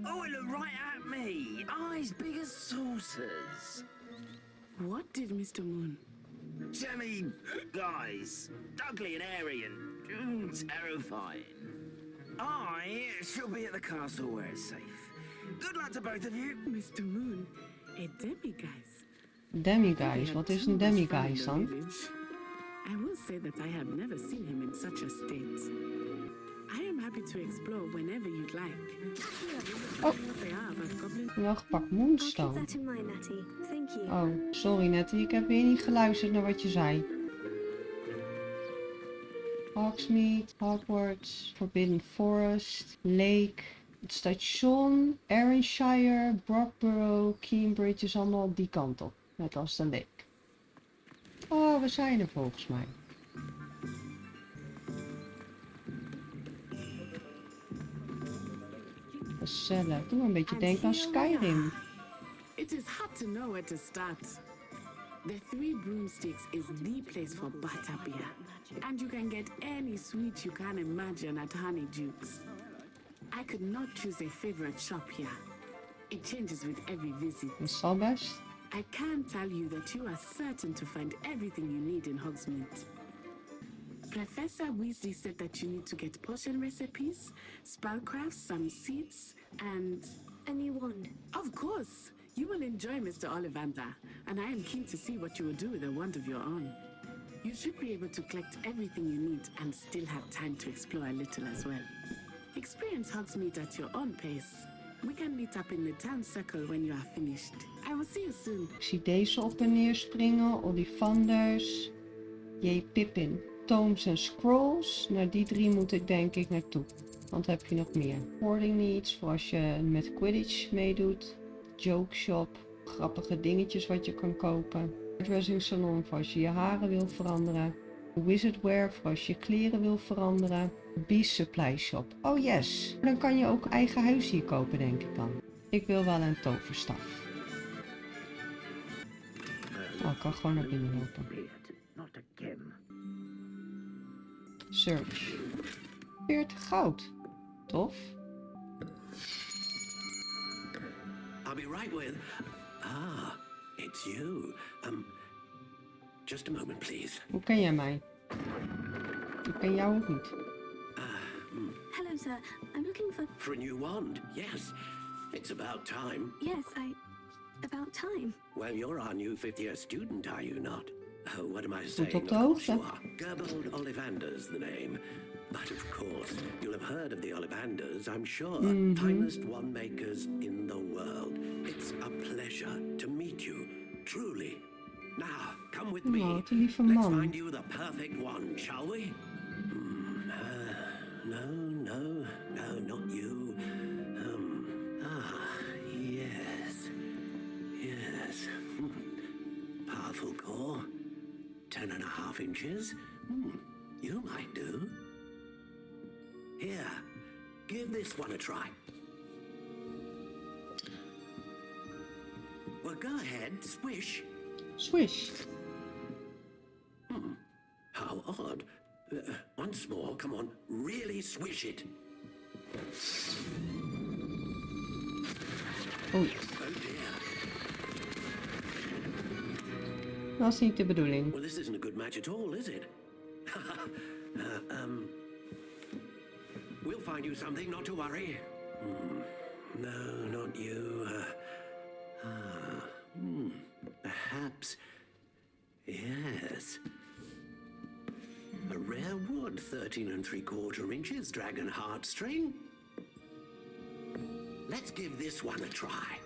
Oh, it looked right at me. Eyes big as saucers. What did Mr. Moon? Jemmy guys. Ugly and airy and terrifying. I shall be at the castle where it's safe. Good luck to both of you. Mr. Moon, a demiguise. Demiguise. Wat is een demiguise dan? I will say that I have never seen him in such a state. I am happy to explore whenever you'd like. Oh, wel gepakt moonstone. That in mind, Natty. Thank you. Oh, sorry Nettie, ik heb weer niet geluisterd naar wat je zei. Hogsmeade, Hogwarts, Forbidden Forest, Lake, het station, Arranshire, Brockborough, Cambridge is allemaal die kant op. Net als de Lake. Oh, we zijn er volgens mij. Gezellig. Doe een beetje denken aan Skyrim. It is hard to know where to start. The Three Broomsticks is the place for butterbeer. And you can get any sweet you can imagine at Honeyduke's. I could not choose a favorite shop here. It changes with every visit. Dat zal best. I can tell you that you are certain to find everything you need in Hogsmeade. Professor Weasley said that you need to get potion recipes, spellcrafts, some seeds, and a new wand. Of course! You will enjoy Mr. Ollivander, and I am keen to see what you will do with a wand of your own. You should be able to collect everything you need and still have time to explore a little as well. Experience Hogsmeade at your own pace. We can meet up in the town circle when you are finished. I will see you soon. Ik zie deze op en neer springen. Ollivanders. J. Pippin. Tomes en Scrolls. Nou, die 3 moet ik denk ik naartoe. Want heb je nog meer. Hoarding needs voor als je met Quidditch meedoet. Joke shop. Grappige dingetjes wat je kan kopen. Dressing salon voor als je je haren wil veranderen. Wizardwear voor als je kleren wil veranderen. Beast supply shop. Oh yes. Dan kan je ook eigen huis hier kopen denk ik dan. Ik wil wel een toverstaf. Oh, ik kan gewoon naar binnen lopen. Search. 40 goud. Tof. I'll be right with... Ah, it's you. Just a moment, please. Hoe ken jij mij? Ik ken jou ook niet. Hello, sir. I'm looking for... For a new wand, yes. It's about time. Yes, about time. Well, you're our new 5th-year student, are you not? Oh, what am I saying? Op de Of course hoogte. you are. Gerbold Ollivander's the name. But of course, you'll have heard of the Ollivanders, I'm sure. Finest wand makers in the world. It's a pleasure to meet you, truly. Now, come with me. Wat een lieve Let's man. find you the perfect one, shall we? No, not you. Yes. Powerful core. 10.5 inches. You might do. Here, give this one a try. Well, go ahead, swish. Swish. How odd. Once more, come on, really swish it. Oei, Oh dear. dat is niet de bedoeling. Well, this isn't a good match at all, is it? We'll find you something, not to worry. No, not you. Perhaps. Yes. A rare wood, 13 3/4 inches, dragon heartstring. Let's give this one a try.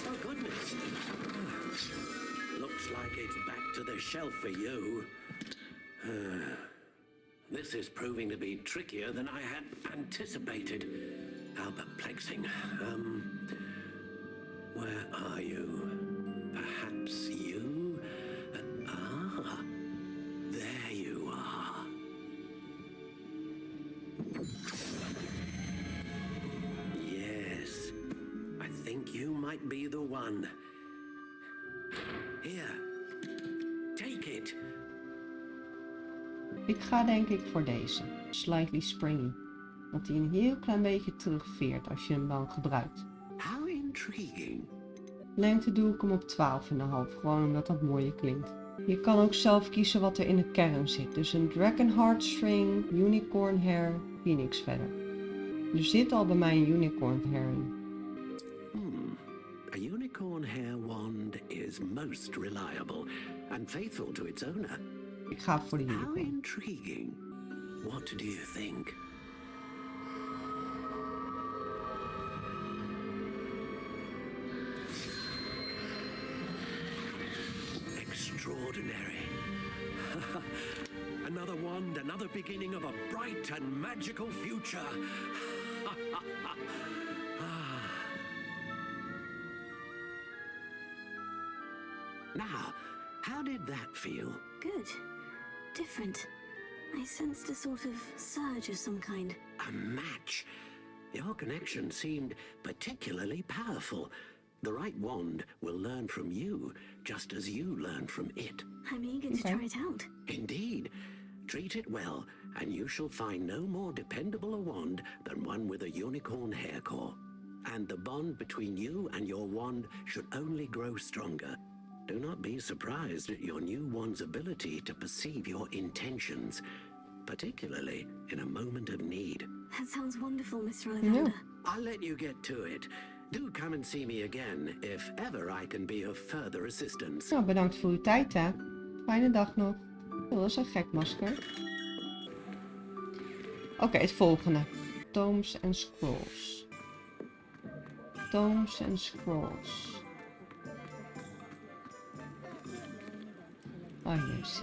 Oh goodness. Looks like it's back to the shelf for you. This is proving to be trickier than I had anticipated. How perplexing. Where are you? Perhaps you? There you are. Yes, I think you might be the one. Here, take it. Ik ga denk ik voor deze. Slightly springy. Dat hij een heel klein beetje terugveert als je hem dan gebruikt. How intriguing. Lengte doe ik hem op 12,5. Gewoon omdat dat mooier klinkt. Je kan ook zelf kiezen wat er in de kern zit. Dus een dragon heartstring, unicorn hair, phoenix feather. Er zit al bij mij een unicorn hair in. A unicorn hair wand is most reliable and faithful to its owner. Ik ga voor de How unicorn. intriguing. What do you think? Extraordinary. Another wand, another beginning of a bright and magical future. Now, how did that feel? Good. Different. I sensed a sort of surge of some kind. A match. Your connection seemed particularly powerful. The right wand will learn from you, just as you learn from it. I'm eager to try it out. Indeed. Treat it well, and you shall find no more dependable a wand than one with a unicorn hair core. And the bond between you and your wand should only grow stronger. Do not be surprised at your new wand's ability to perceive your intentions, particularly in a moment of need. That sounds wonderful, Mr. Ollivander. I'll let you get to it. Do come and see me again if ever I can be of further assistance. Nou, bedankt voor uw tijd, hè. Fijne dag nog. Oh, dat is een gek masker. Oké, het volgende. Tomes and Scrolls. Tomes and Scrolls. Oh, yes.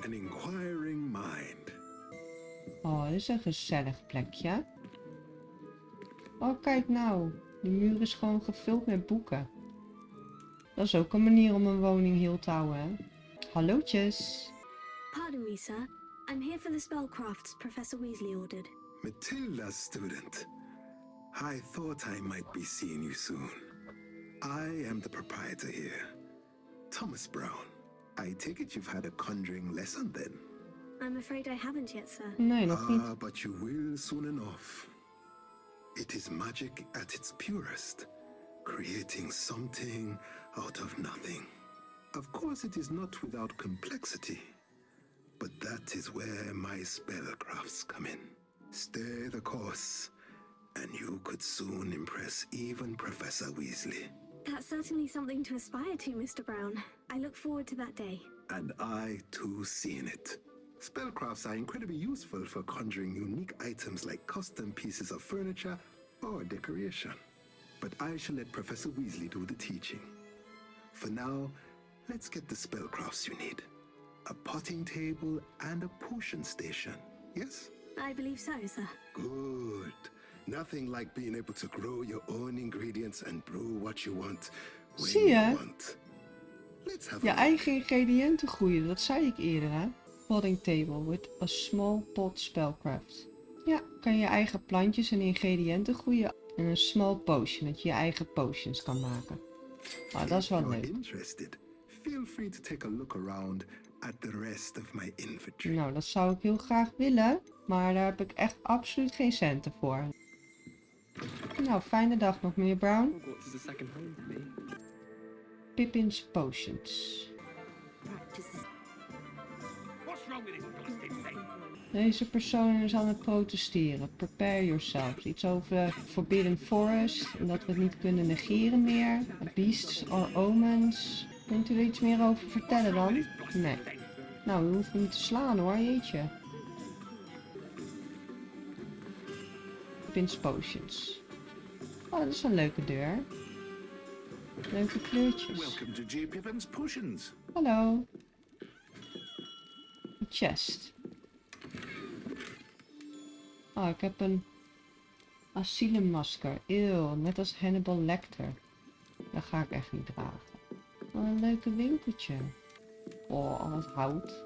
An inquiring mind. Oh, dit is een gezellig plekje. Oh, kijk nou. De muur is gewoon gevuld met boeken. Dat is ook een manier om een woning heel te houden, hè? Hallootjes. Pardon me, sir. I'm here for the spellcrafts Professor Weasley ordered. Matilda's student. I thought I might be seeing you soon. I am the proprietor here, Thomas Brown. I take it you've had a conjuring lesson then? I'm afraid I haven't yet, sir. Nee, nog niet. But you will soon enough. It is magic at its purest, creating something out of nothing. Of course, it is not without complexity, but that is where my spellcrafts come in. Stay the course, and you could soon impress even Professor Weasley. That's certainly something to aspire to, Mr. Brown. I look forward to that day. And I too seen it. Spellcrafts are incredibly useful for conjuring unique items like custom pieces of furniture or decoration. But I shall let Professor Weasley do the teaching. For now, let's get the spellcrafts you need. A potting table and a potion station, yes? I believe so, sir. Good. Nothing like being able to grow your own ingredients and brew what you want when Zie je? you want. Let's have Je a eigen ingrediënten groeien, dat zei ik eerder, hè? Potting table with a small pot spellcraft. Ja, kan je eigen plantjes en ingrediënten groeien. En een small potion, dat je je eigen potions kan maken. Ah, dat is wel leuk. interested, feel free to take a look around at the rest of my inventory. Nou, dat zou ik heel graag willen, maar daar heb ik echt absoluut geen centen voor. Nou, fijne dag nog, meneer Brown. Hogwarts is a second home for me. Pippin's Potions. Deze persoon is aan het protesteren. Prepare yourself. Iets over Forbidden Forest. En dat we het niet kunnen negeren meer. Beasts or Omens. Kunt u er iets meer over vertellen dan? Nee. Nou, u hoeft niet te slaan hoor, jeetje. Pippin's Potions. Oh, dat is een leuke deur. Leuke kleurtjes. Welcome to J. Pippin's Potions. Hallo. Een chest. Oh, ik heb een asylummasker. Eeuw, net als Hannibal Lecter. Dat ga ik echt niet dragen. Oh, een leuke winkeltje. Oh, al het hout.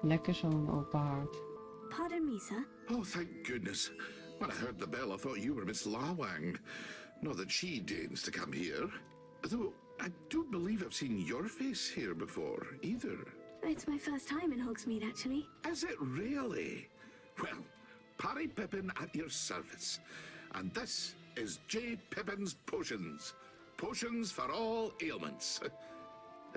Lekker zo'n open haard. Pardon me, sir. Oh, thank goodness. When I heard the bell, I thought you were Miss Lawang. Not that she deigns to come here. Though, I don't believe I've seen your face here before, either. It's my first time in Hogsmeade, actually. Is it really? Well, Parry Pippin at your service. And this is J. Pippin's Potions. Potions for all ailments.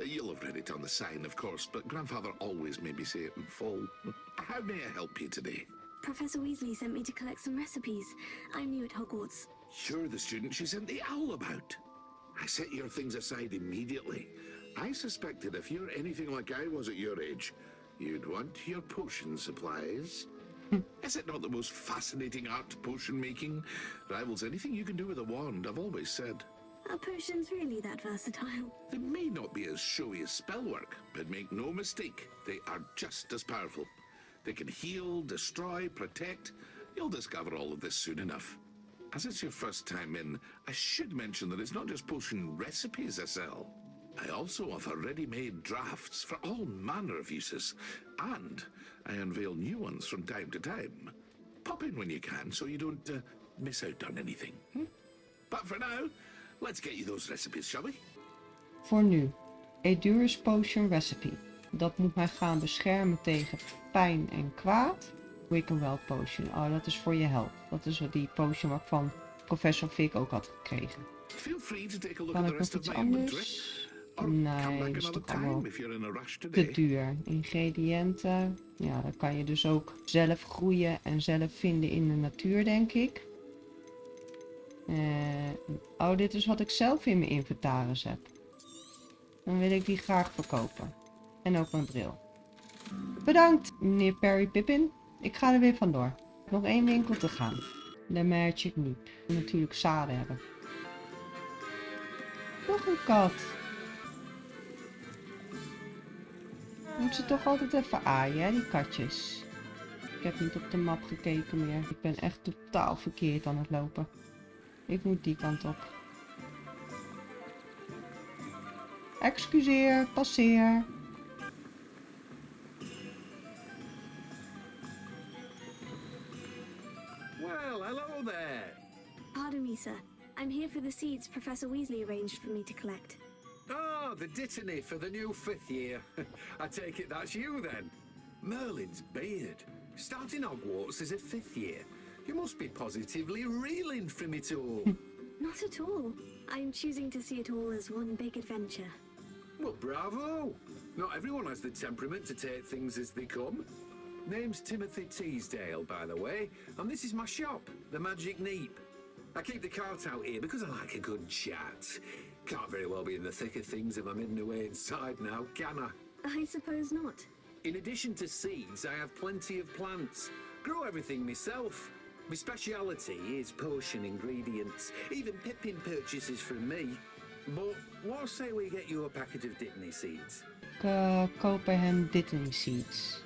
You'll have read it on the sign, of course, but Grandfather always made me say it in full. How may I help you today? Professor Weasley sent me to collect some recipes. I'm new at Hogwarts. You're the student she sent the owl about. I set your things aside immediately. I suspected if you're anything like I was at your age, you'd want your potion supplies. Is it not the most fascinating art, potion making? Rivals anything you can do with a wand, I've always said. Are potions really that versatile? They may not be as showy as spellwork, but make no mistake, they are just as powerful. They can heal, destroy, protect. You'll discover all of this soon enough. As it's your first time in, I should mention that it's not just potion recipes I sell. I also offer ready-made drafts for all manner of uses, and I unveil new ones from time to time. Pop in when you can so you don't miss out on anything. But for now, let's get you those recipes, shall we? Voor nu. Edur's Potion Recipe. Dat moet mij gaan beschermen tegen pijn en kwaad. Quicken Well Potion. Oh, dat is voor je health. Dat is wat die potion waarvan Professor Fig ook had gekregen. Feel free to take a look Kan at ik the nog rest of iets my anders? inventory. Nee, dat is toch allemaal te duur. Ingrediënten. Ja, dat kan je dus ook zelf groeien en zelf vinden in de natuur, denk ik. Oh, dit is wat ik zelf in mijn inventaris heb. Dan wil ik die graag verkopen. En ook mijn bril. Bedankt, meneer Perry Pippin. Ik ga er weer vandoor. Nog 1 winkel te gaan. De Magic Leap. Natuurlijk zaden hebben. Nog een kat. Moet ze toch altijd even aaien, hè, die katjes. Ik heb niet op de map gekeken meer. Ik ben echt totaal verkeerd aan het lopen. Ik moet die kant op. Excuseer, passeer. Well, hello there. Pardon me, sir. I'm here for the seeds Professor Weasley arranged for me to collect. Oh, the dittany for the new 5th year. I take it that's you then. Merlin's beard. Starting Hogwarts as a 5th year. You must be positively reeling from it all. Not at all. I'm choosing to see it all as one big adventure. Well, bravo. Not everyone has the temperament to take things as they come. Name's Timothy Teasdale, by the way, and this is my shop, the Magic Neep. I keep the cart out here because I like a good chat. Can't very well be in the thick of things if I'm hidden away inside now, can I? I suppose not. In addition to seeds, I have plenty of plants. Grow everything myself. My speciality is potion ingredients. Even Pippin purchases from me. But what say we get you a packet of dittany seeds? Kopen hem dittany seeds.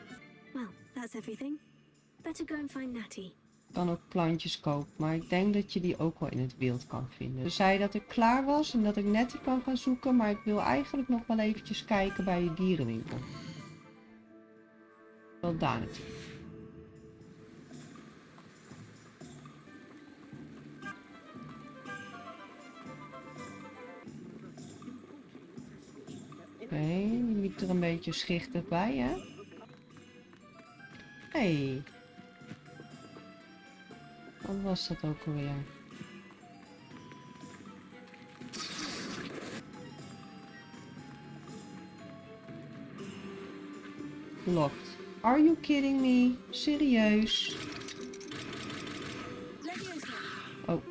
Well, that's everything. Better go and find Natty. Ik kan ook plantjes kopen, maar ik denk dat je die ook wel in het wild kan vinden. Ze zei dat ik klaar was en dat ik Natty kan gaan zoeken, maar ik wil eigenlijk nog wel eventjes kijken bij je dierenwinkel. Wel daar naartoe. Oké, je liep er een beetje schichtig bij, hè? Hey. Wat was dat ook alweer? Locked. Are you kidding me? Serieus? Oh.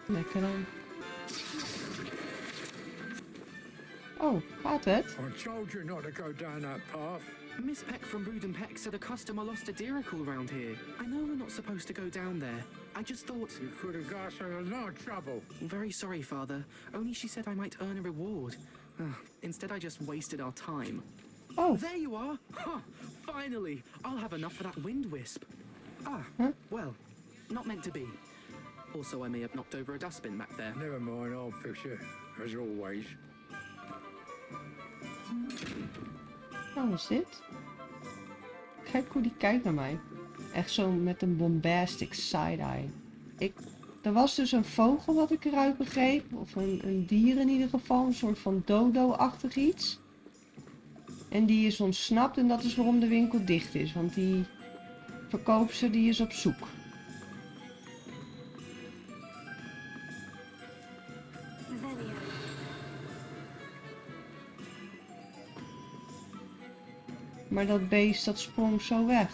Lekker dan. Oh, gaat het? I told you not to go down that path. Miss Peck from Brood and Peck said a customer lost a deeracle around here. I know we're not supposed to go down there. I just thought... You could have got us in a lot of trouble. Very sorry, Father. Only she said I might earn a reward. Instead, I just wasted our time. Oh. There you are. Huh. Finally. I'll have enough for that wind wisp. Well, not meant to be. Also, I may have knocked over a dustbin back there. Never mind, I'll fix it. As always. Wat is dit? Kijk hoe die kijkt naar mij. Echt zo met een bombastic side-eye. Er was dus een vogel wat ik eruit begreep. Of een dier in ieder geval. Een soort van dodo-achtig iets. En die is ontsnapt en dat is waarom de winkel dicht is. Want die verkoopster die is op zoek. Maar dat beest dat sprong zo weg.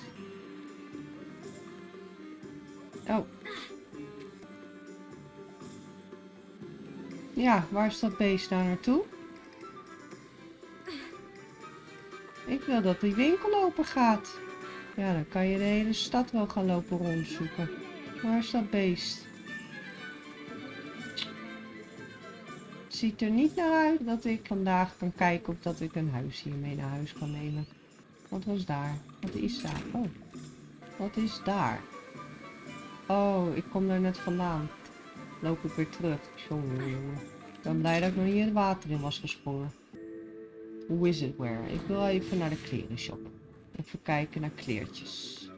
Oh. Ja, waar is dat beest nou naartoe? Ik wil dat die winkel open gaat. Ja, dan kan je de hele stad wel gaan lopen rondzoeken. Waar is dat beest? Het ziet er niet naar uit dat ik vandaag kan kijken of dat ik een huis hiermee naar huis kan nemen. Wat was daar? Wat is daar? Oh. Wat is daar? Oh, ik kom daar net vandaan. Loop ik weer terug. Jongen, jongen. Ik ben blij dat ik nog niet het water in was gesprongen. Wizardwear. Ik wil even naar de klerenshop. Even kijken naar kleertjes.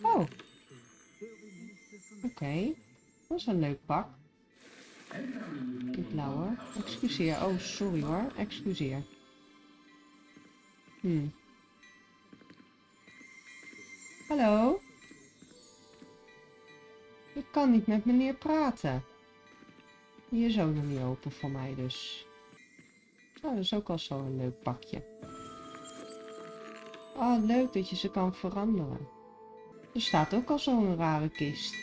Oh. Oké. Dat is een leuk pak. Die blauwe. Excuseer. Oh, sorry hoor. Excuseer. Hallo? Ik kan niet met meneer praten. Die is ook nog niet open voor mij dus. Oh, dat is ook al zo'n leuk pakje. Oh, leuk dat je ze kan veranderen. Er staat ook al zo'n rare kist.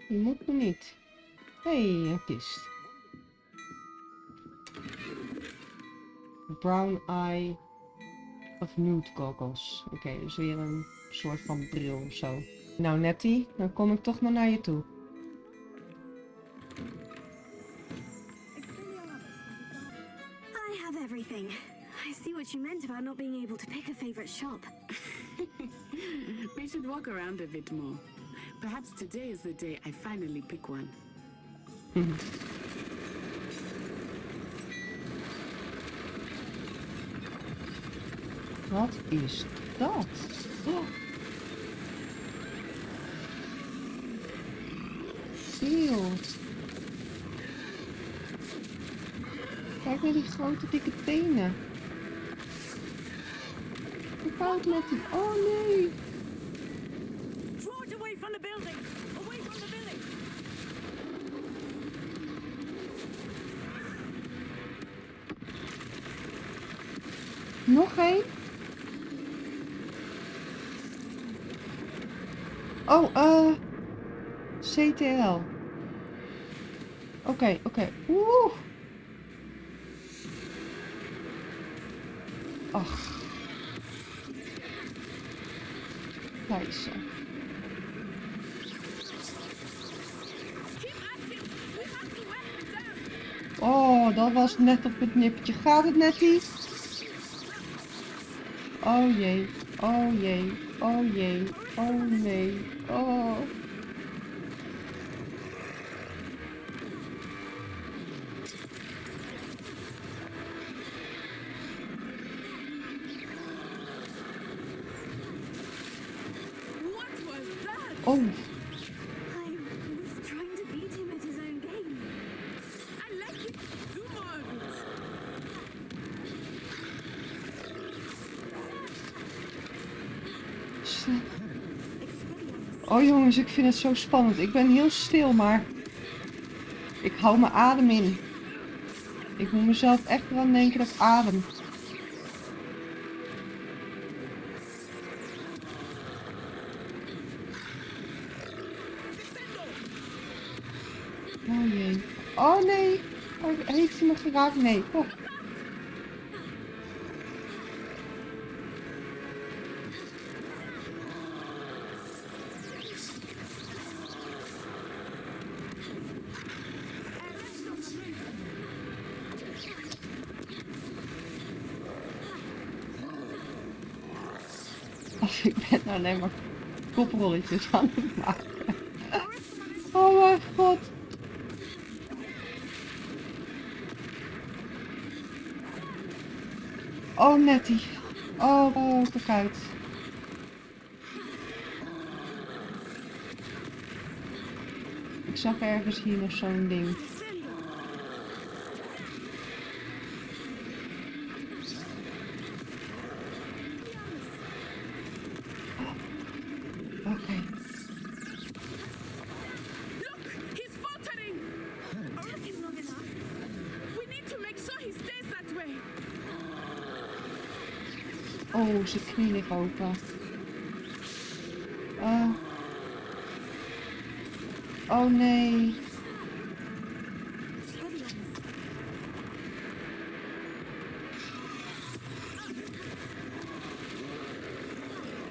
Die moet me niet. Hé, een kist. Brown Eye of Nude Goggles. Oké, dus weer een soort van bril of zo. Nou Nettie, dan kom ik toch maar naar je toe. I have everything. I see what you meant about not being able to pick a favorite shop. We should walk around a bit more. Perhaps today is the day I finally pick one. Wat is dat? Oh. Ziel. Kijk naar die grote dikke tenen. Hoe koud met die? Oh nee. Draw it away from the building. Away from the village. Nog één? Oh, CTL. Oké. Oeh. Ach. Wijze. Oh, dat was net op het nippertje. Gaat het Nettie? Oh jee. Oh jee. Oh jee. Oh nee. Oh. Oh. I was trying to beat him at his own game. I like it. Do more of it. Oh jongens, ik vind het zo spannend. Ik ben heel stil, maar ik hou mijn adem in. Ik moet mezelf echt eraan denken dat ik adem. Oh jee. Oh nee. Oh, heeft hij me geraakt? Nee. Oh. Of ik ben nou alleen maar koprolletjes aan het maken. Oh mijn god. Oh Nettie. Oh, kijk uit. Ik zag ergens hier nog zo'n ding. Oh, zijn knie ligt open. Oh nee.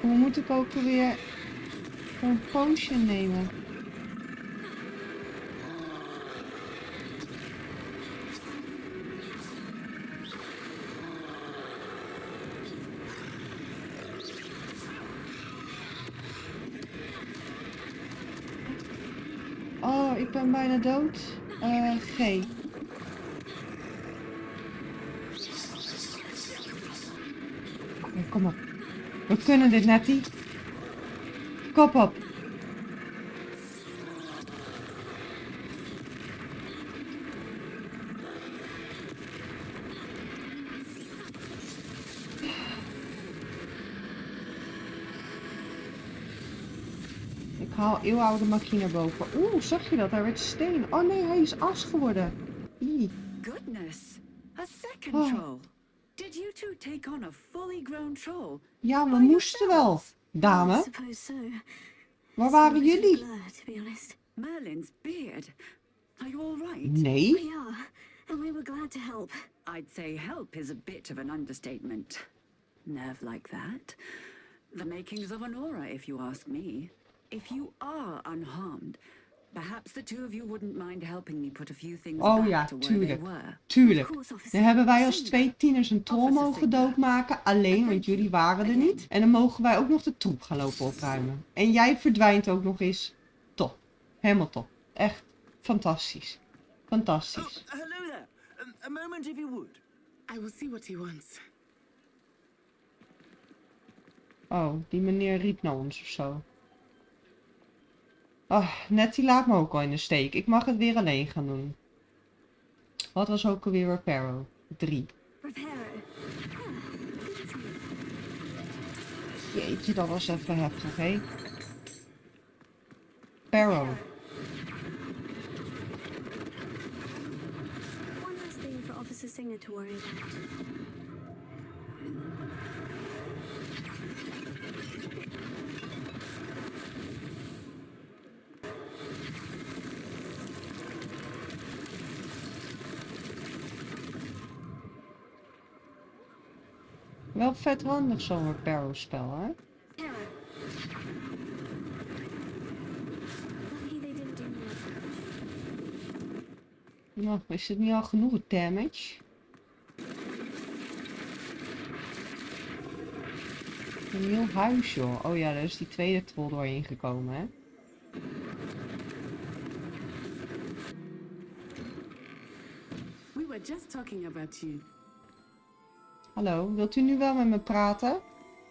Hoe moet ik ook weer een potion nemen? Oh, ik ben bijna dood. G. Ja, kom op. We kunnen dit, Nettie. Kop op. Ik haal eeuwenoude magie naar boven. Oeh, zag je dat? Hij werd steen. Oh nee, hij is as geworden. Ii. Goodness, a second troll. Did you two take on a fully grown troll? Ja, we moesten wel, dame. Waar waren jullie? Merlin's beard. Are you all right? Nee. We are, and we were glad to help. I'd say help is a bit of an understatement. Nerve like that. The makings of an aura, if you ask me. If you are unharmed, perhaps the two of you wouldn't mind helping me put a few things back to where they were. Tuurlijk. Dan hebben wij als 2 tieners een troll mogen doodmaken, alleen, want jullie waren er niet. En dan mogen wij ook nog de troep gaan lopen opruimen. En jij verdwijnt ook nog eens. Top. Helemaal top. Echt fantastisch. Fantastisch. Oh, hello there. A moment if you would. I will see what he wants. Oh, die meneer riep naar ons of zo. Oh, Nettie laat me ook al in de steek. Ik mag het weer alleen gaan doen. Wat was ook alweer Reparo? 3. Jeetje, dat was even heftig, hè? Reparo. One last thing for Officer Singer to worry about. Wel vet handig zo'n Reparo spel, hè? Nou, is het niet al genoeg damage? Een heel huis, joh. Oh ja, daar is die tweede troll doorheen gekomen, hè? We were just talking about you. Hallo, wilt u nu wel met me praten?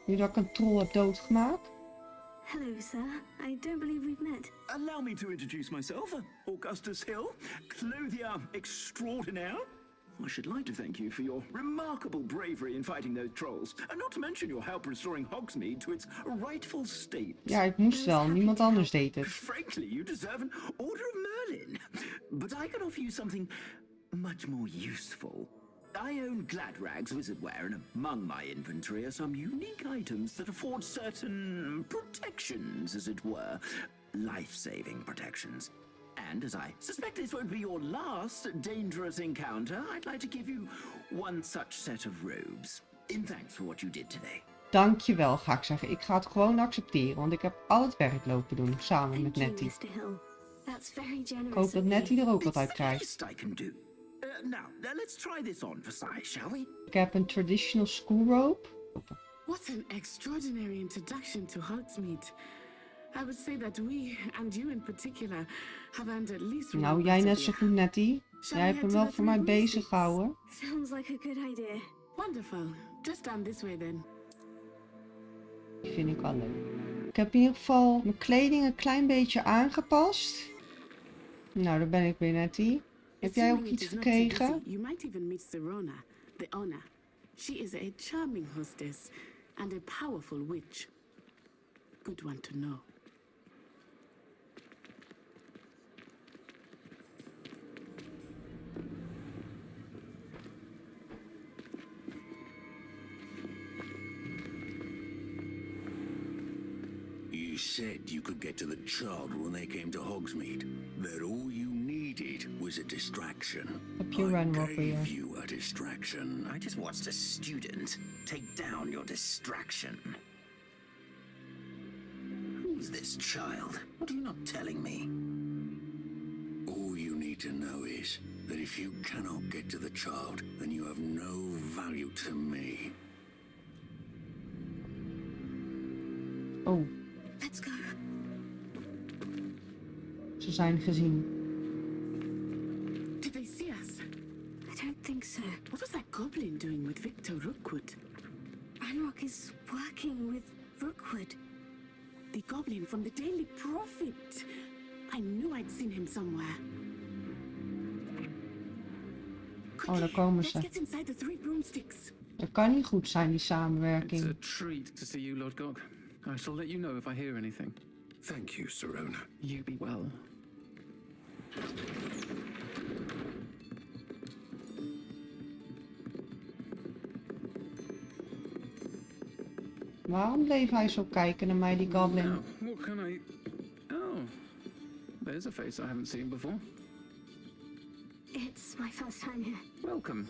Nu dat ik een troll heb doodgemaakt? Hello, sir. I don't believe we've met. Allow me to introduce myself, Augustus Hill, clothier extraordinaire. I should like to thank you for your remarkable bravery in fighting those trolls, and not to mention your help restoring Hogsmeade to its rightful state. Ja, ik moest wel. Niemand anders deed het. Frankly, you deserve an Order of Merlin. But I can offer you something much more useful. I own Gladrag's wizardware, and among my inventory are some unique items that afford certain protections, as it were. Life-saving protections. And as I suspect this won't be your last dangerous encounter, I'd like to give you one such set of robes. In thanks for what you did today. Dankjewel, ga ik zeggen. Ik ga het gewoon accepteren, want ik heb al het werk lopen doen, samen met Nettie. Ik hoop dat Nettie er ook wat uit krijgt. Now, let's try this on for size, shall we? Ik heb een traditional school robe. What an extraordinary introduction to Hogsmeade. I would say that we, and you in particular, have earned at least one. Nou, jij net zo goed, Nettie. Jij hebt hem wel voor mij bezig gehouden. Sounds like a good idea. Wonderful. Just down this way then. Die vind ik wel leuk. Ik heb in ieder geval mijn kleding een klein beetje aangepast. Nou, daar ben ik weer, Nettie. Heb jij ook iets gekregen? You might even meet Serona, the owner. She is a charming hostess and a powerful witch. Good one to know. You said you could get to the child when they came to Hogsmeade. That all you needed was a distraction. Heb je runwalk I weer? gave you a distraction. I just watched a student take down your distraction. Who's this child? What are you not telling me? All you need to know is that if you cannot get to the child, then you have no value to me. Oh, Let's go. ze zijn gezien. Did they see us? I don't think so. What was that goblin doing with Victor Rookwood? Ranrock is working with Rookwood. The goblin from the Daily Prophet. I knew I'd seen him somewhere. Oh, daar komen Let's ze. get inside the 3 broomsticks. Dat kan niet goed zijn, die It's samenwerking. a treat to see you, Lord Gog. I shall let you know if I hear anything. Thank you, Sirona. You be well. Waarom bleef hij zo kijken naar mij, die goblin? Now, what can I... Oh, there's a face I haven't seen before. It's my first time here. Welcome.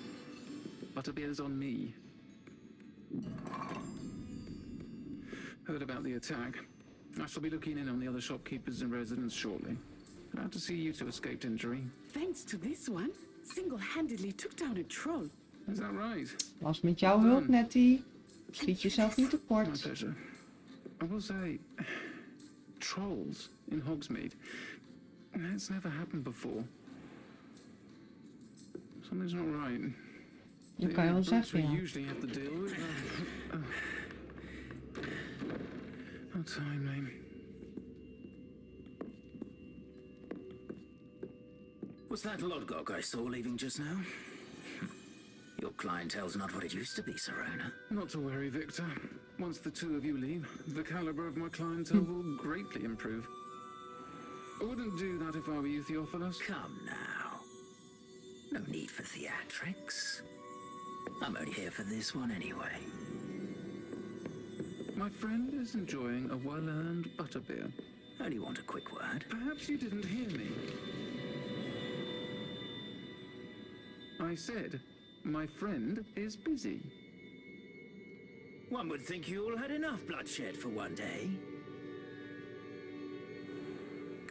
Butterbeer's on me. Heard about the attack. I shall be looking in on the other shopkeepers and residents shortly. Glad to see you two escaped injury. Thanks to this one, single-handedly took down a troll. Is that right? Was met jouw hulp, Nettie. Schiet jezelf niet My tekort. pleasure. I will say, trolls in Hogsmeade. It's never happened before. Something's not right. Dat kan je wel brutes zeggen, we ja. usually have to deal with. How timely. Was that Lodgok I saw leaving just now? Your clientele's not what it used to be, Sirona. Not to worry, Victor. Once the two of you leave, the caliber of my clientele will greatly improve. I wouldn't do that if I were you, Theophilus. Come now. No need for theatrics. I'm only here for this one anyway. My friend is enjoying a well-earned butterbeer. Only want a quick word. Perhaps you didn't hear me. I said, my friend is busy. One would think you all had enough bloodshed for one day.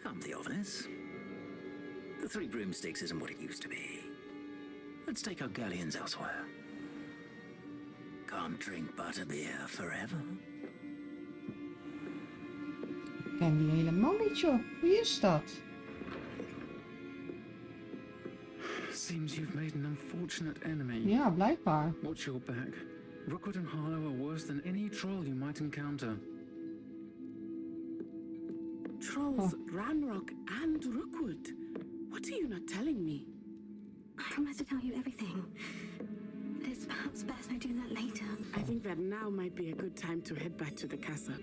Come, Theophilus. The 3 broomsticks isn't what it used to be. Let's take our galleons elsewhere. Can't drink butterbeer forever. Ik ken die helemaal niet, joh. Wie is dat? Seems you've made an unfortunate enemy. Ja, blijkbaar. Watch your back. Rookwood and Harlow are worse than any troll you might encounter. Trolls, Ranrock, and Rookwood. What are you not telling me? I promise to tell you everything. But it's perhaps best I do that later. I think that now might be a good time to head back to the castle.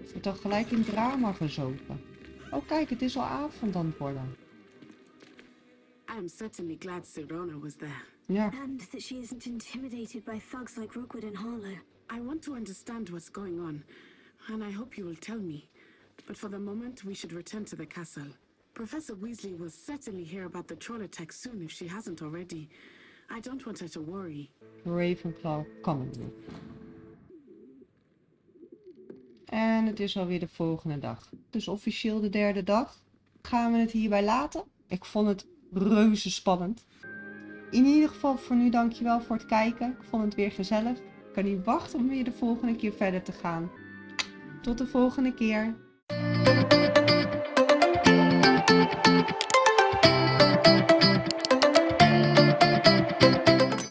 Ze heeft toch gelijk in drama gezopen. Oh kijk, het is al avond aan het worden. I am certainly glad Sirona was there. Ja. And that she isn't intimidated by thugs like Rookwood and Harlow. I want to understand what's going on, and I hope you will tell me. But for the moment, we should return to the castle. Professor Weasley will certainly hear about the troll attack soon if she hasn't already. I don't want her to worry. Ravenclaw Common Room. En het is alweer de volgende dag. Dus officieel de 3e dag. Gaan we het hierbij laten. Ik vond het reuze spannend. In ieder geval voor nu dankjewel voor het kijken. Ik vond het weer gezellig. Ik kan niet wachten om weer de volgende keer verder te gaan. Tot de volgende keer.